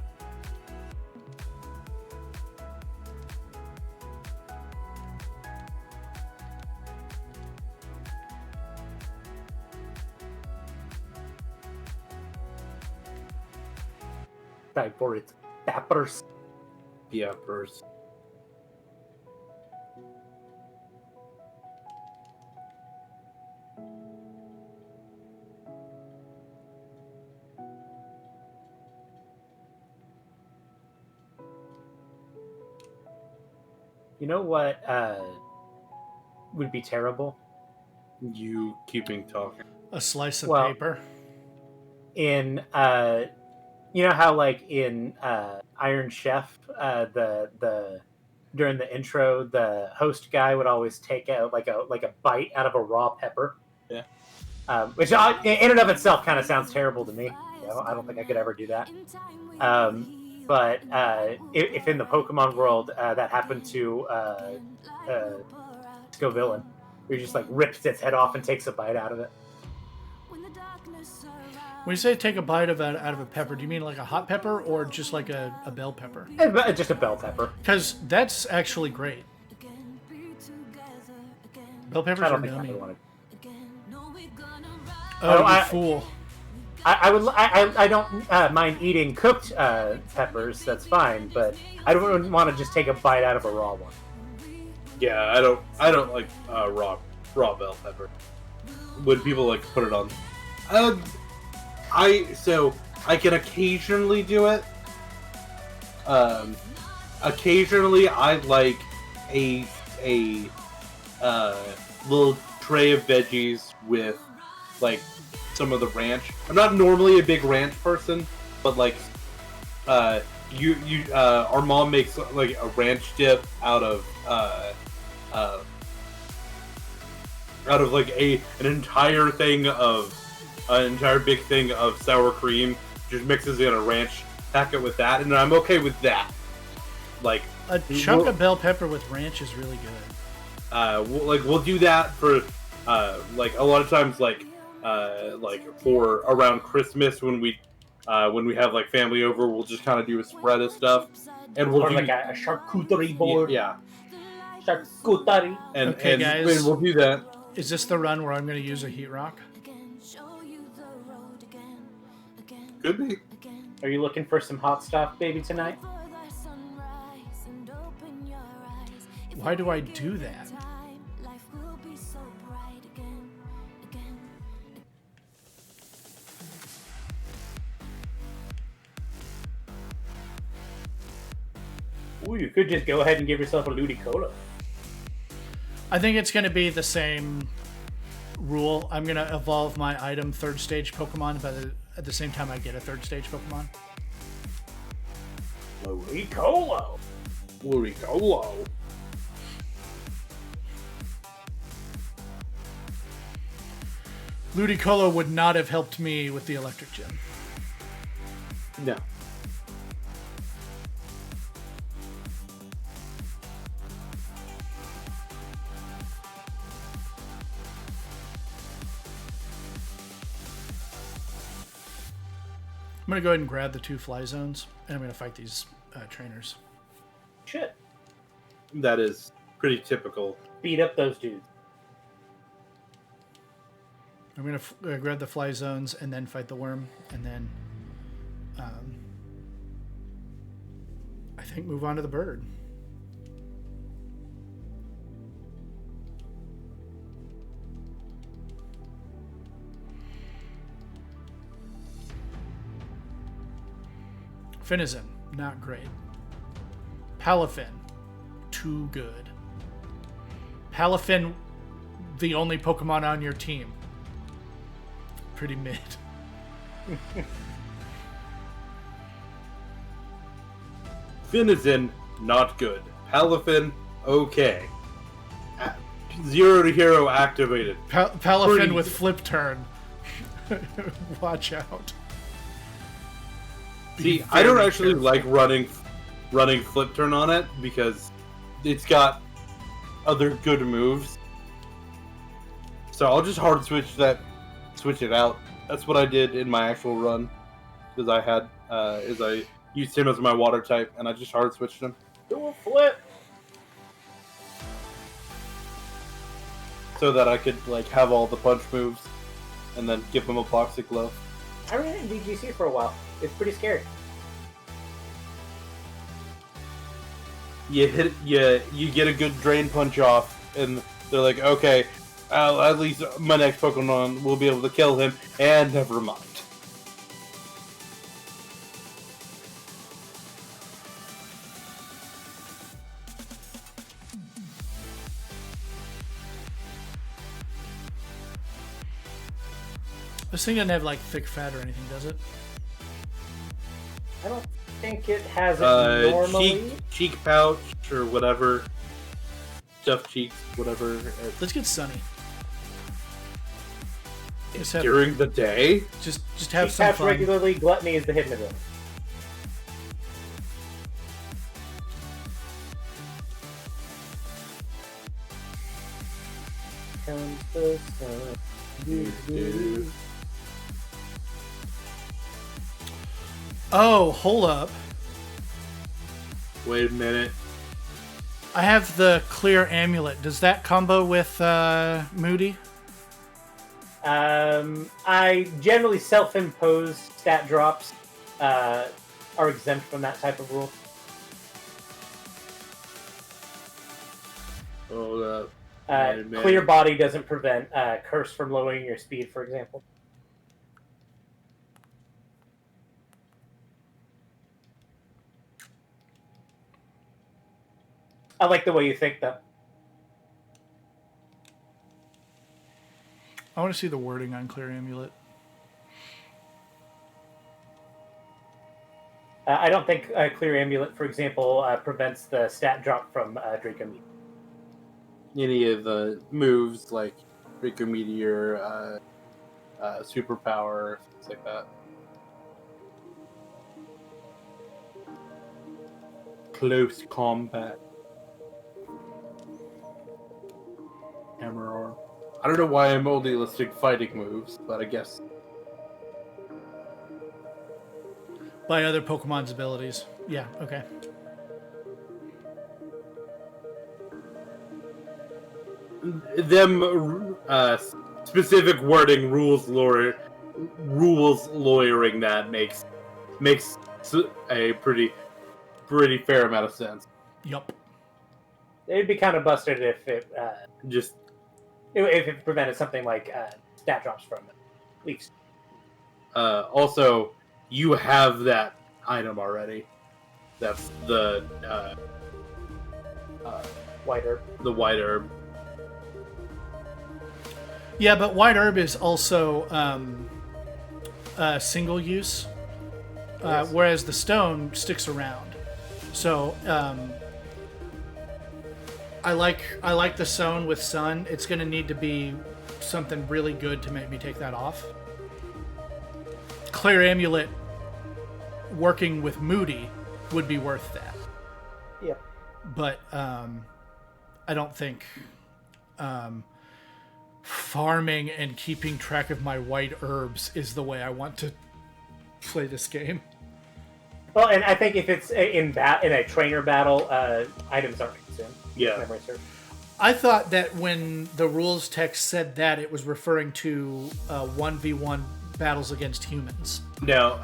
Time for its peppers. Peppers. You know what would be terrible? You keeping talking. A slice of Well, paper. in you know how like in Iron Chef, the during the intro, the host guy would always take a like a bite out of a raw pepper, Yeah. which in and of itself kind of sounds terrible to me. You know, I don't think I could ever do that. But if in the Pokemon world that happened to Scovillain, where he just like rips its head off and takes a bite out of it. When you say take a bite out of a pepper, do you mean like a hot pepper or just like a bell pepper? Just a bell pepper. Because that's actually great. Bell peppers I are don't think I yummy. would want to. Oh, you fool. I don't mind eating cooked peppers. That's fine, but I don't want to just take a bite out of a raw one. Yeah, I don't like raw bell pepper. When people like put it on, I can occasionally do it. Occasionally I like a little tray of veggies with like some of the ranch. I'm not normally a big ranch person, but like our mom makes like a ranch dip out of like an entire big thing of sour cream, just mixes in a ranch packet with that, and I'm okay with that. Like A chunk of bell pepper with ranch is really good. we'll do that for like a lot of times, like for around Christmas when we have like family over, we'll just kind of do a spread of stuff, and we'll Or do like a charcuterie board. yeah, Charcuterie. and Okay, and guys. we'll do that. Is this the run where I'm going to use a heat rock? Could be. Are you looking for some hot stuff, baby, tonight? Why do I do that? Ooh, you could just go ahead and give yourself a Ludicolo. I think it's going to be the same rule. I'm going to evolve my item third stage Pokemon, but at the same time I get a third stage Pokemon. Ludicolo. Ludicolo. Ludicolo would not have helped me with the electric gym. No. I'm going to go ahead and grab the 2 fly zones, and I'm going to fight these trainers. Shit. That is pretty typical. Beat up those dudes. I'm going to grab the fly zones and then fight the worm, and then I think move on to the bird. Finizen, not great. Palafin, too good. Palafin, the only Pokemon on your team. Pretty mid. Finizen, not good. Palafin, okay. 0 to hero activated. Palafin Pretty with good. flip turn. Watch out. See, Be I don't very actually careful. like running flip turn on it because it's got other good moves. So I'll just hard switch it out. That's what I did in my actual run, because I used him as my water type, and I just hard switched him Do a flip. so that I could like have all the punch moves, and then give him a Toxic Glove. I ran in DGC for a while. It's pretty scary. You get a good drain punch off, and they're like, okay, at least my next Pokemon will be able to kill him, and never mind. This thing doesn't have like thick fat or anything, does it? I don't think it has it normally. Cheek pouch or whatever. Stuffed cheeks, whatever. Let's get Sunny. During the day? Just have Cheek some pouch fun. regularly, gluttony is the hidden ability. Comes the sun. Oh, hold up. Wait a minute. I have the clear amulet. Does that combo with Moody? I generally self-impose stat drops are exempt from that type of rule. Hold up. Clear body doesn't prevent curse from lowering your speed, for example. I like the way you think, though. I want to see the wording on clear amulet. I don't think clear amulet, for example, prevents the stat drop from Draco Meteor. Any of the moves like Draco Meteor, Superpower, things like that. Close combat. Hammer arm. I don't know why I'm only listing fighting moves, but I guess. By other Pokemon's abilities. Yeah, okay. Them specific wording rules lawyering that makes a pretty fair amount of sense. Yup. It'd be kind of busted if it Just if it prevented something like stat drops from leaks. also, you have that item already. That's the White herb. the white herb. Yeah, but white herb is also single use, Yes. whereas the stone sticks around. So I like the stone with sun. It's going to need to be something really good to make me take that off. Clear amulet working with Moody would be worth that. Yeah. But I don't think farming and keeping track of my white herbs is the way I want to play this game. Well, and I think if it's in a trainer battle, items aren't consumed. Yeah. Memory serve. I thought that when the rules text said that, it was referring to 1v1 battles against humans. No,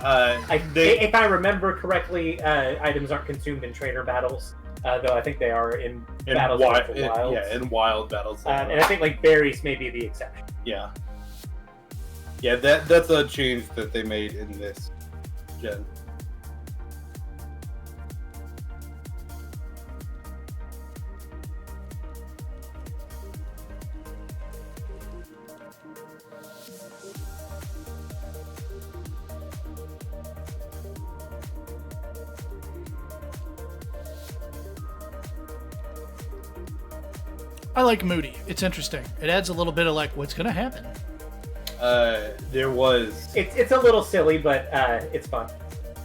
If I remember correctly, items aren't consumed in trainer battles, though I think they are in battles with the wilds. Yeah, in wild battles. And I think like berries may be the exception. Yeah. Yeah, that's a change that they made in this gen. I like Moody. It's interesting. It adds a little bit of like, what's going to happen? There was It's a little silly, but it's fun.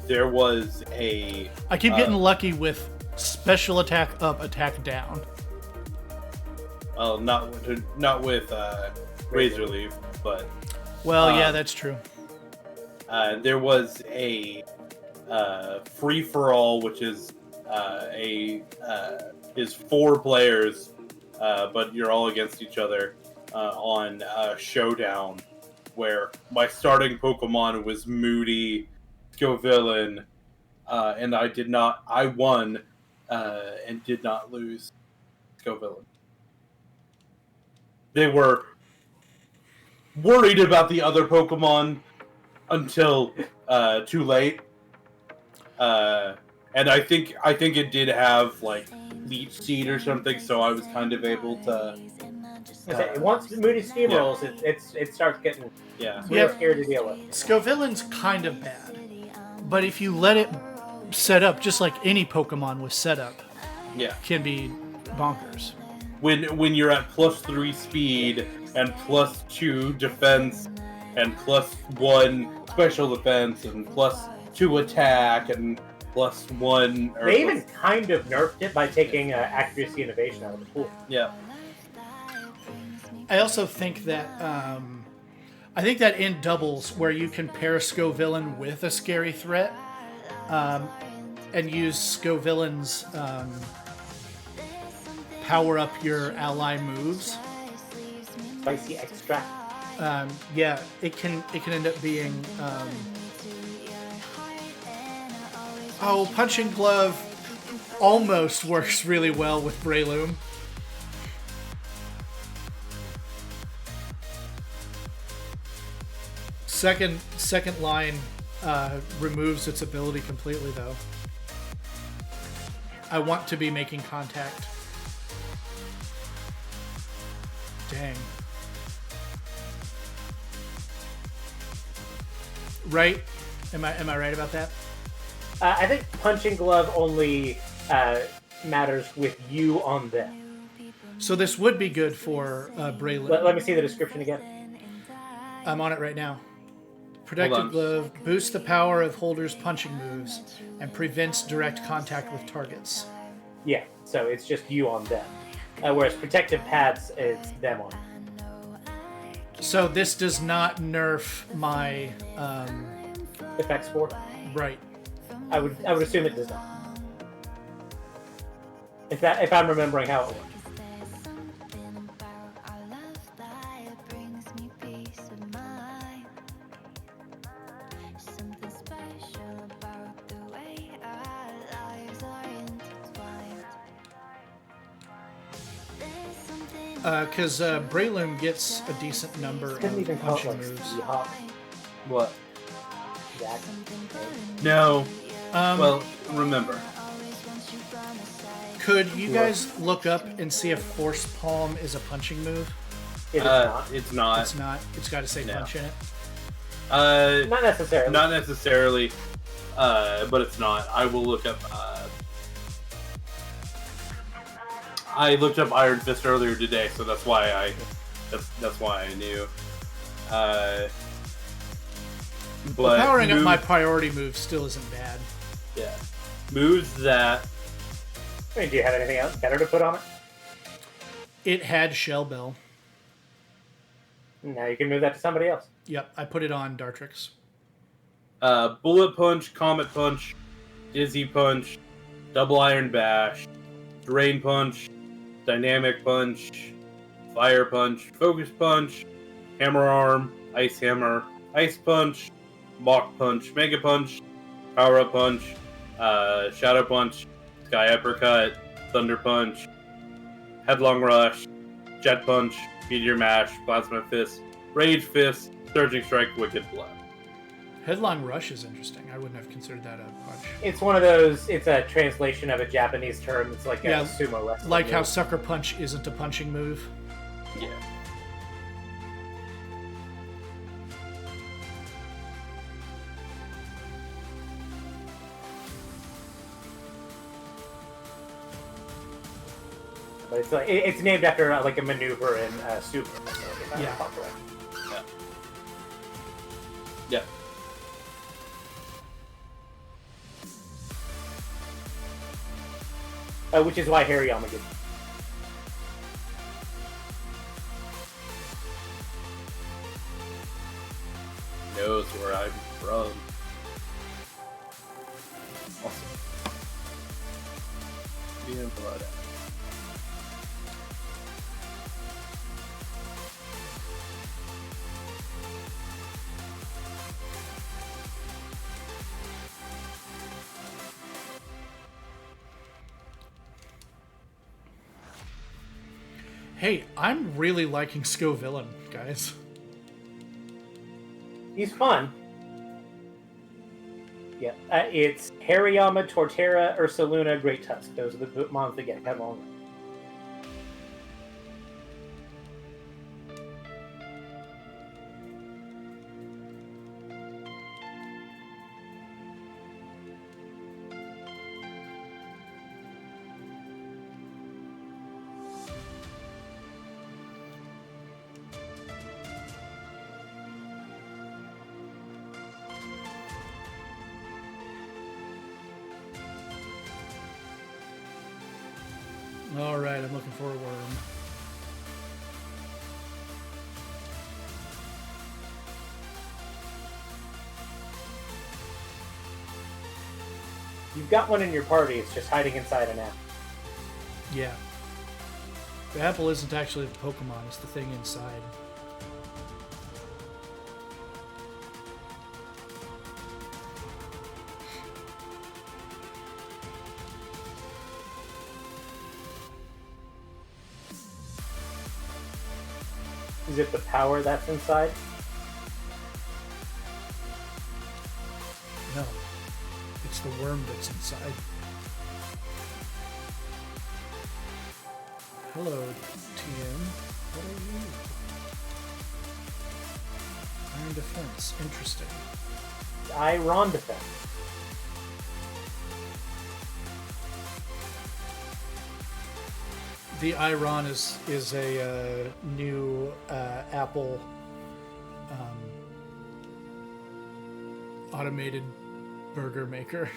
there was a I keep getting lucky with special attack up, attack down. well, not with Razor Leaf, but Well, yeah, that's true. there was a free for all, which is is 4 players, but you're all against each other on Showdown, where my starting Pokemon was Moody, Scovillain, and I won and did not lose Scovillain. They were worried about the other Pokemon until too late. And I think it did have like Leech Seed or something, so I was kind of able to Once Moody steamrolls, it starts getting real scary to deal with. Scovillain's kind of bad, but if you let it set up just like any Pokemon with setup, can be bonkers. When you're at +3 speed and +2 defense and +1 special defense and +2 attack and +1. They even kind of nerfed it by taking accuracy and evasion out of the pool. Yeah. I also think that in doubles where you can pair Scovillain with a scary threat, and use Scovillain's power up your ally moves. Spicy extract. It can end up being. Punching Glove almost works really well with Breloom. Second line removes its ability completely, though. I want to be making contact. Dang. Right? Am I right about that? I think Punching Glove only matters with you on them. So this would be good for Breloom. Let me see the description again. I'm on it right now. Protective Glove boosts the power of holders' punching moves and prevents direct contact with targets. Yeah, so it's just you on them. Whereas Protective Pads, it's them on. So this does not nerf my... Effects 4? Right. I would assume it does not. If I'm remembering how it works. Because Breloom gets a decent number of punching moves. What? That. No. Well, remember. Could you guys look up and see if Force Palm is a punching move? It is not. It's not. It's not. It's got to say punch in it. Not necessarily. Not necessarily. But it's not. I will look up. I looked up Iron Fist earlier today, so that's why I knew. But powering up my priority move still isn't bad. Yeah, moves that. I mean, do you have anything else better to put on it? It had Shell Bell. Now you can move that to somebody else. Yep, I put it on Dartrix. Bullet Punch, Comet Punch, Dizzy Punch, Double Iron Bash, Drain Punch, Dynamic Punch, Fire Punch, Focus Punch, Hammer Arm, Ice Hammer, Ice Punch, Mach Punch, Mega Punch, Power Up Punch, Shadow Punch, Sky Uppercut, Thunder Punch, Headlong Rush, Jet Punch, Meteor Mash, Plasma Fist, Rage Fist, Surging Strike, Wicked Blow. Headlong Rush is interesting. I wouldn't have considered that a punch. It's one of those. It's a translation of a Japanese term. It's like a sumo wrestling. Like move. how Sucker Punch isn't a punching move. Yeah. But it's like it's named after like a maneuver in sumo. Yeah. Yeah. Which is why Hariyama gets. Knows where I'm from. Awesome. Being blood. Hey, I'm really liking Scovillain, guys. He's fun. Yeah, it's Hariyama, Torterra, Ursaluna, Great Tusk. Those are the mons that get headlong. All right, I'm looking for a worm. You've got one in your party. It's just hiding inside an apple. Yeah. The apple isn't actually the Pokemon. It's the thing inside. Is it the power that's inside? No. It's the worm that's inside. Hello, TM. What are you? Iron defense. Interesting. Iron defense. The Iron is a new Apple automated burger maker.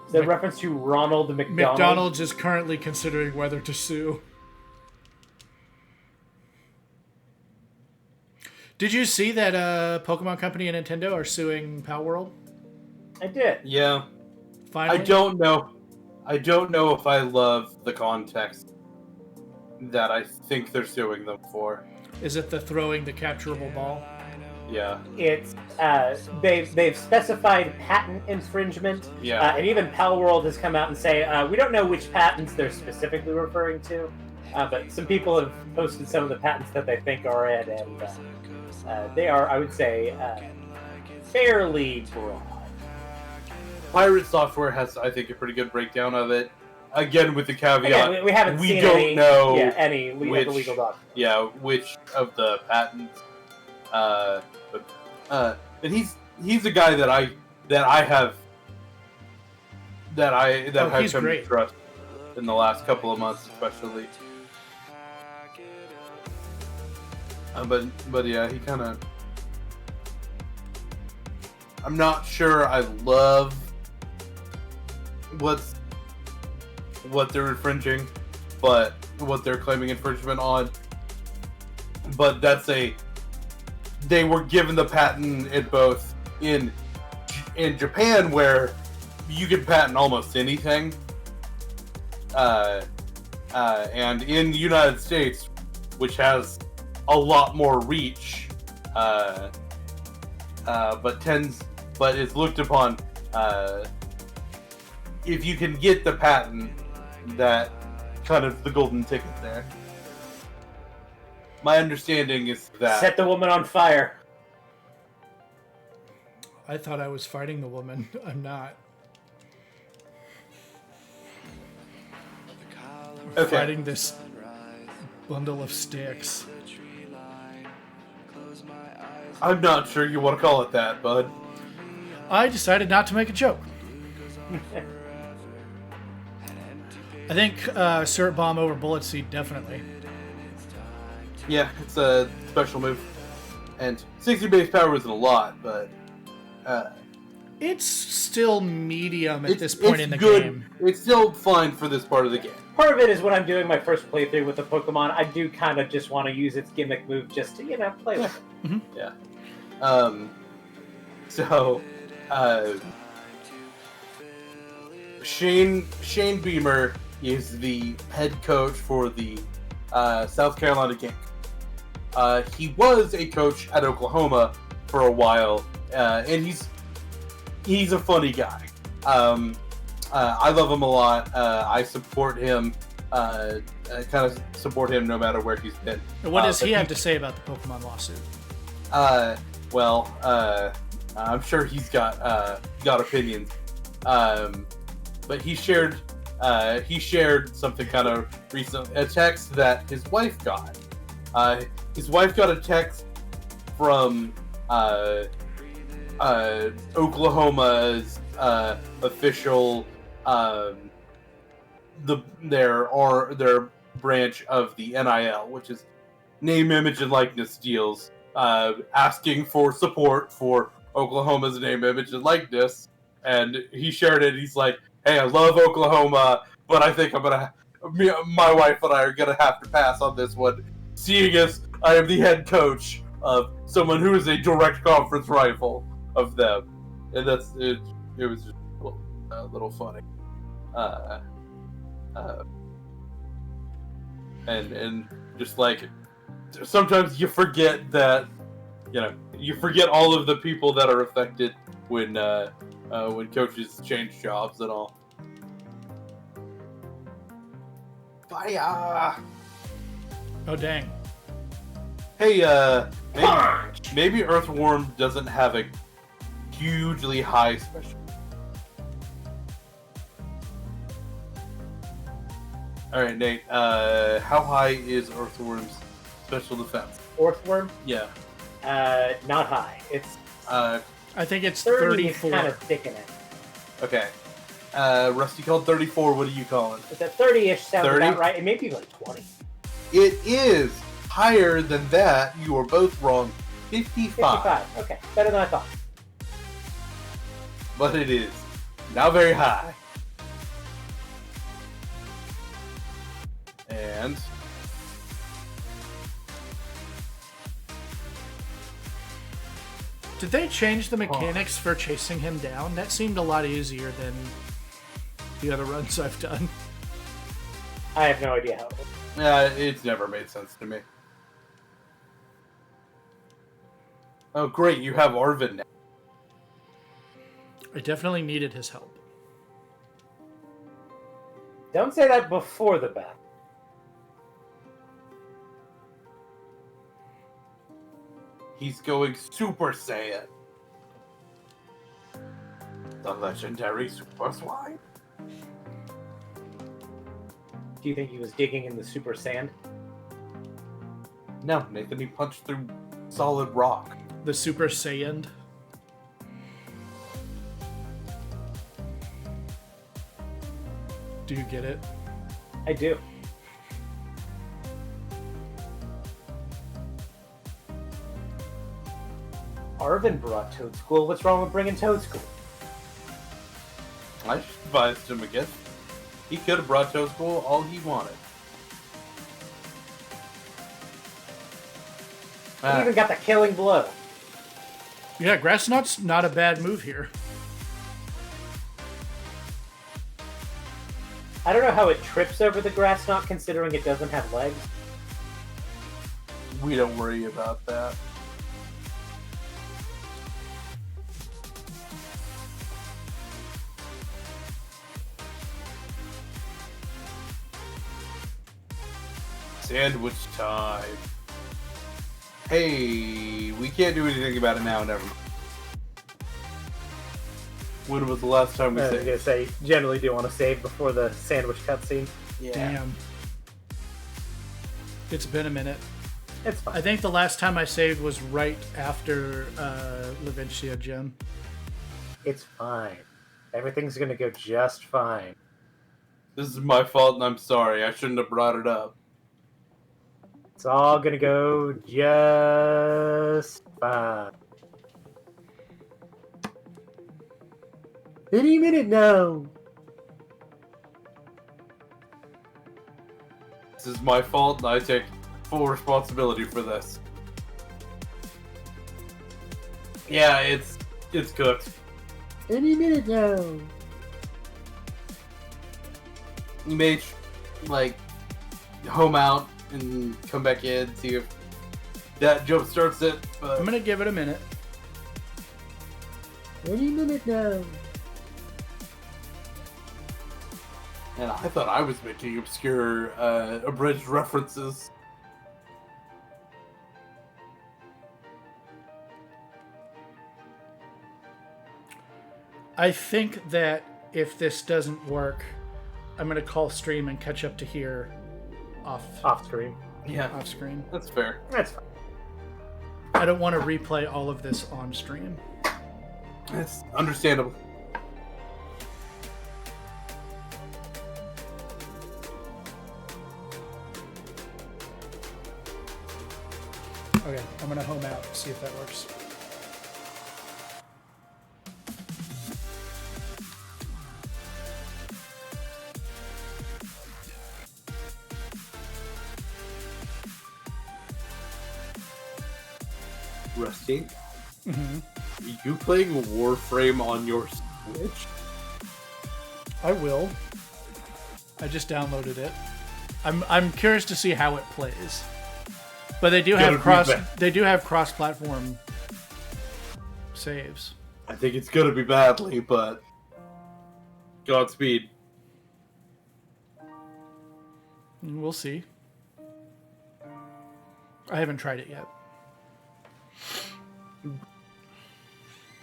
Is that reference to Ronald McDonald? McDonald's is currently considering whether to sue. Did you see that Pokemon Company and Nintendo are suing Pal World? I did. Yeah. Finally? I don't know if I love the context that I think they're suing them for. Is it the throwing the capturable ball? Yeah. It's they've specified patent infringement. Yeah. And even Pal World has come out and say we don't know which patents they're specifically referring to, but some people have posted some of the patents that they think are it, and they are, I would say, fairly broad. Pirate Software has, I think, a pretty good breakdown of it. Again, with the caveat, Again, we haven't seen don't know any legal documents. Yeah, which of the patents. But he's a guy that I have come to trust in the last couple of months, especially. But yeah, he kind of. I'm not sure I love what they're infringing, but what they're claiming infringement on. But they were given the patent in Japan, where you can patent almost anything, and in the United States, which has a lot more reach, but is looked upon. If you can get the patent, that kind of the golden ticket there. My understanding is that... Set the woman on fire. I thought I was fighting the woman. I'm not. Okay. Fighting this bundle of sticks. I'm not sure you want to call it that, bud. I decided not to make a joke. I think syrup bomb over bullet seed, definitely. Yeah, it's a special move. And 60 base power isn't a lot, but... it's still medium at this point in the game. It's still fine for this part of the game. Part of it is when I'm doing my first playthrough with the Pokemon, I do kind of just want to use its gimmick move just to, play with it. Mm-hmm. Yeah. Shane Beamer is the head coach for the South Carolina King. He was a coach at Oklahoma for a while, and he's a funny guy. I love him a lot. I support him. I kind of support him no matter where he's been. And what does he have to say about the Pokemon lawsuit? I'm sure he's got opinions. But he shared something kind of recent, a text that his wife got. His wife got a text from Oklahoma's official their branch of the NIL, which is name, image, and likeness deals, asking for support for Oklahoma's name, image, and likeness. And he shared it. He's like, hey, I love Oklahoma, but I think my wife and I are gonna have to pass on this one, seeing as I am the head coach of someone who is a direct conference rival of them, and it. It was just a little funny, and just like sometimes you forget that you forget all of the people that are affected when coaches change jobs and all. Fire! Oh dang! Hey, maybe Earthworm doesn't have a hugely high special. All right, Nate. How high is Earthworm's special defense? Earthworm? Yeah. Not high. It's I think it's 30 is 34. kind of sticking it. Okay. Rusty called 34. What do you call it? It's at 30-ish sounds 30? about right. It may be like 20. It is higher than that. You are both wrong. 55. 55. Okay, better than I thought. But it is not very high. And Did they change the mechanics for chasing him down? That seemed a lot easier than the other runs I've done. I have no idea how it works. it's never made sense to me. Oh, great! You have Arvin now. I definitely needed his help. Don't say that before the battle. He's going Super Saiyan. The legendary Super Swine. Do you think he was digging in the super sand? No, Nathan, he punched through solid rock. The Super Saiyan. Do you get it? I do. Arvin brought Toad School. What's wrong with bringing Toad School? I advised him against. He could have brought Toad School all he wanted. He even got the killing blow. Yeah, Grass Knot's not a bad move here. I don't know how it trips over the grass knot considering it doesn't have legs. We don't worry about that. Sandwich time. Hey, we can't do anything about it now. Never mind. When was the last time we I was saved? gonna say, generally do want to save before the sandwich cutscene. Yeah. Damn. It's been a minute. It's fine. I think the last time I saved was right after Levincia Gem. It's fine. Everything's gonna go just fine. This is my fault, and I'm sorry. I shouldn't have brought it up. It's all gonna go just fine. Any minute now. This is my fault, and I take full responsibility for this. Yeah, it's cooked. Any minute now. You may home out and come back in, see if that jump starts it. But I'm gonna give it a minute. Any minute now. and I thought I was making obscure, abridged references. I think that if this doesn't work, I'm gonna call stream and catch up to here Off screen. Yeah, off screen. that's fair. That's fine. I don't want to replay all of this on stream. That's understandable. Okay, I'm gonna home out, see if that works. Rusty, Mm-hmm. you playing Warframe on your Switch? I will. I just downloaded it. I'm curious to see how it plays. But they do have cross-platform saves. I think it's gonna be badly, but Godspeed. We'll see. I haven't tried it yet.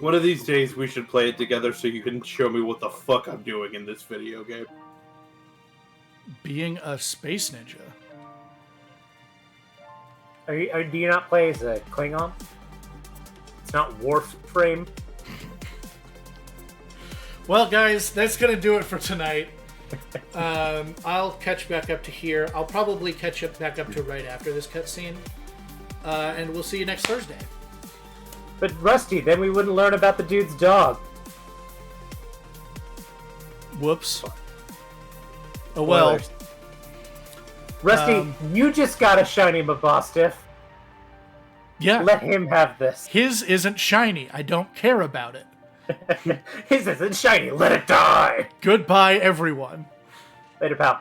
One of these days we should play it together so you can show me what the fuck I'm doing in this video game. Being a space ninja. Do you not play as a Klingon? It's not Warframe. Well, guys, that's going to do it for tonight. I'll catch back up to here. I'll probably catch up back up to right after this cutscene. And we'll see you next Thursday. But Rusty, then we wouldn't learn about the dude's dog. Whoops. Oh well. Rusty, you just got a shiny Mabostiff. Yeah. Let him have this. His isn't shiny. I don't care about it. His isn't shiny. Let it die. Goodbye, everyone. Later, pal.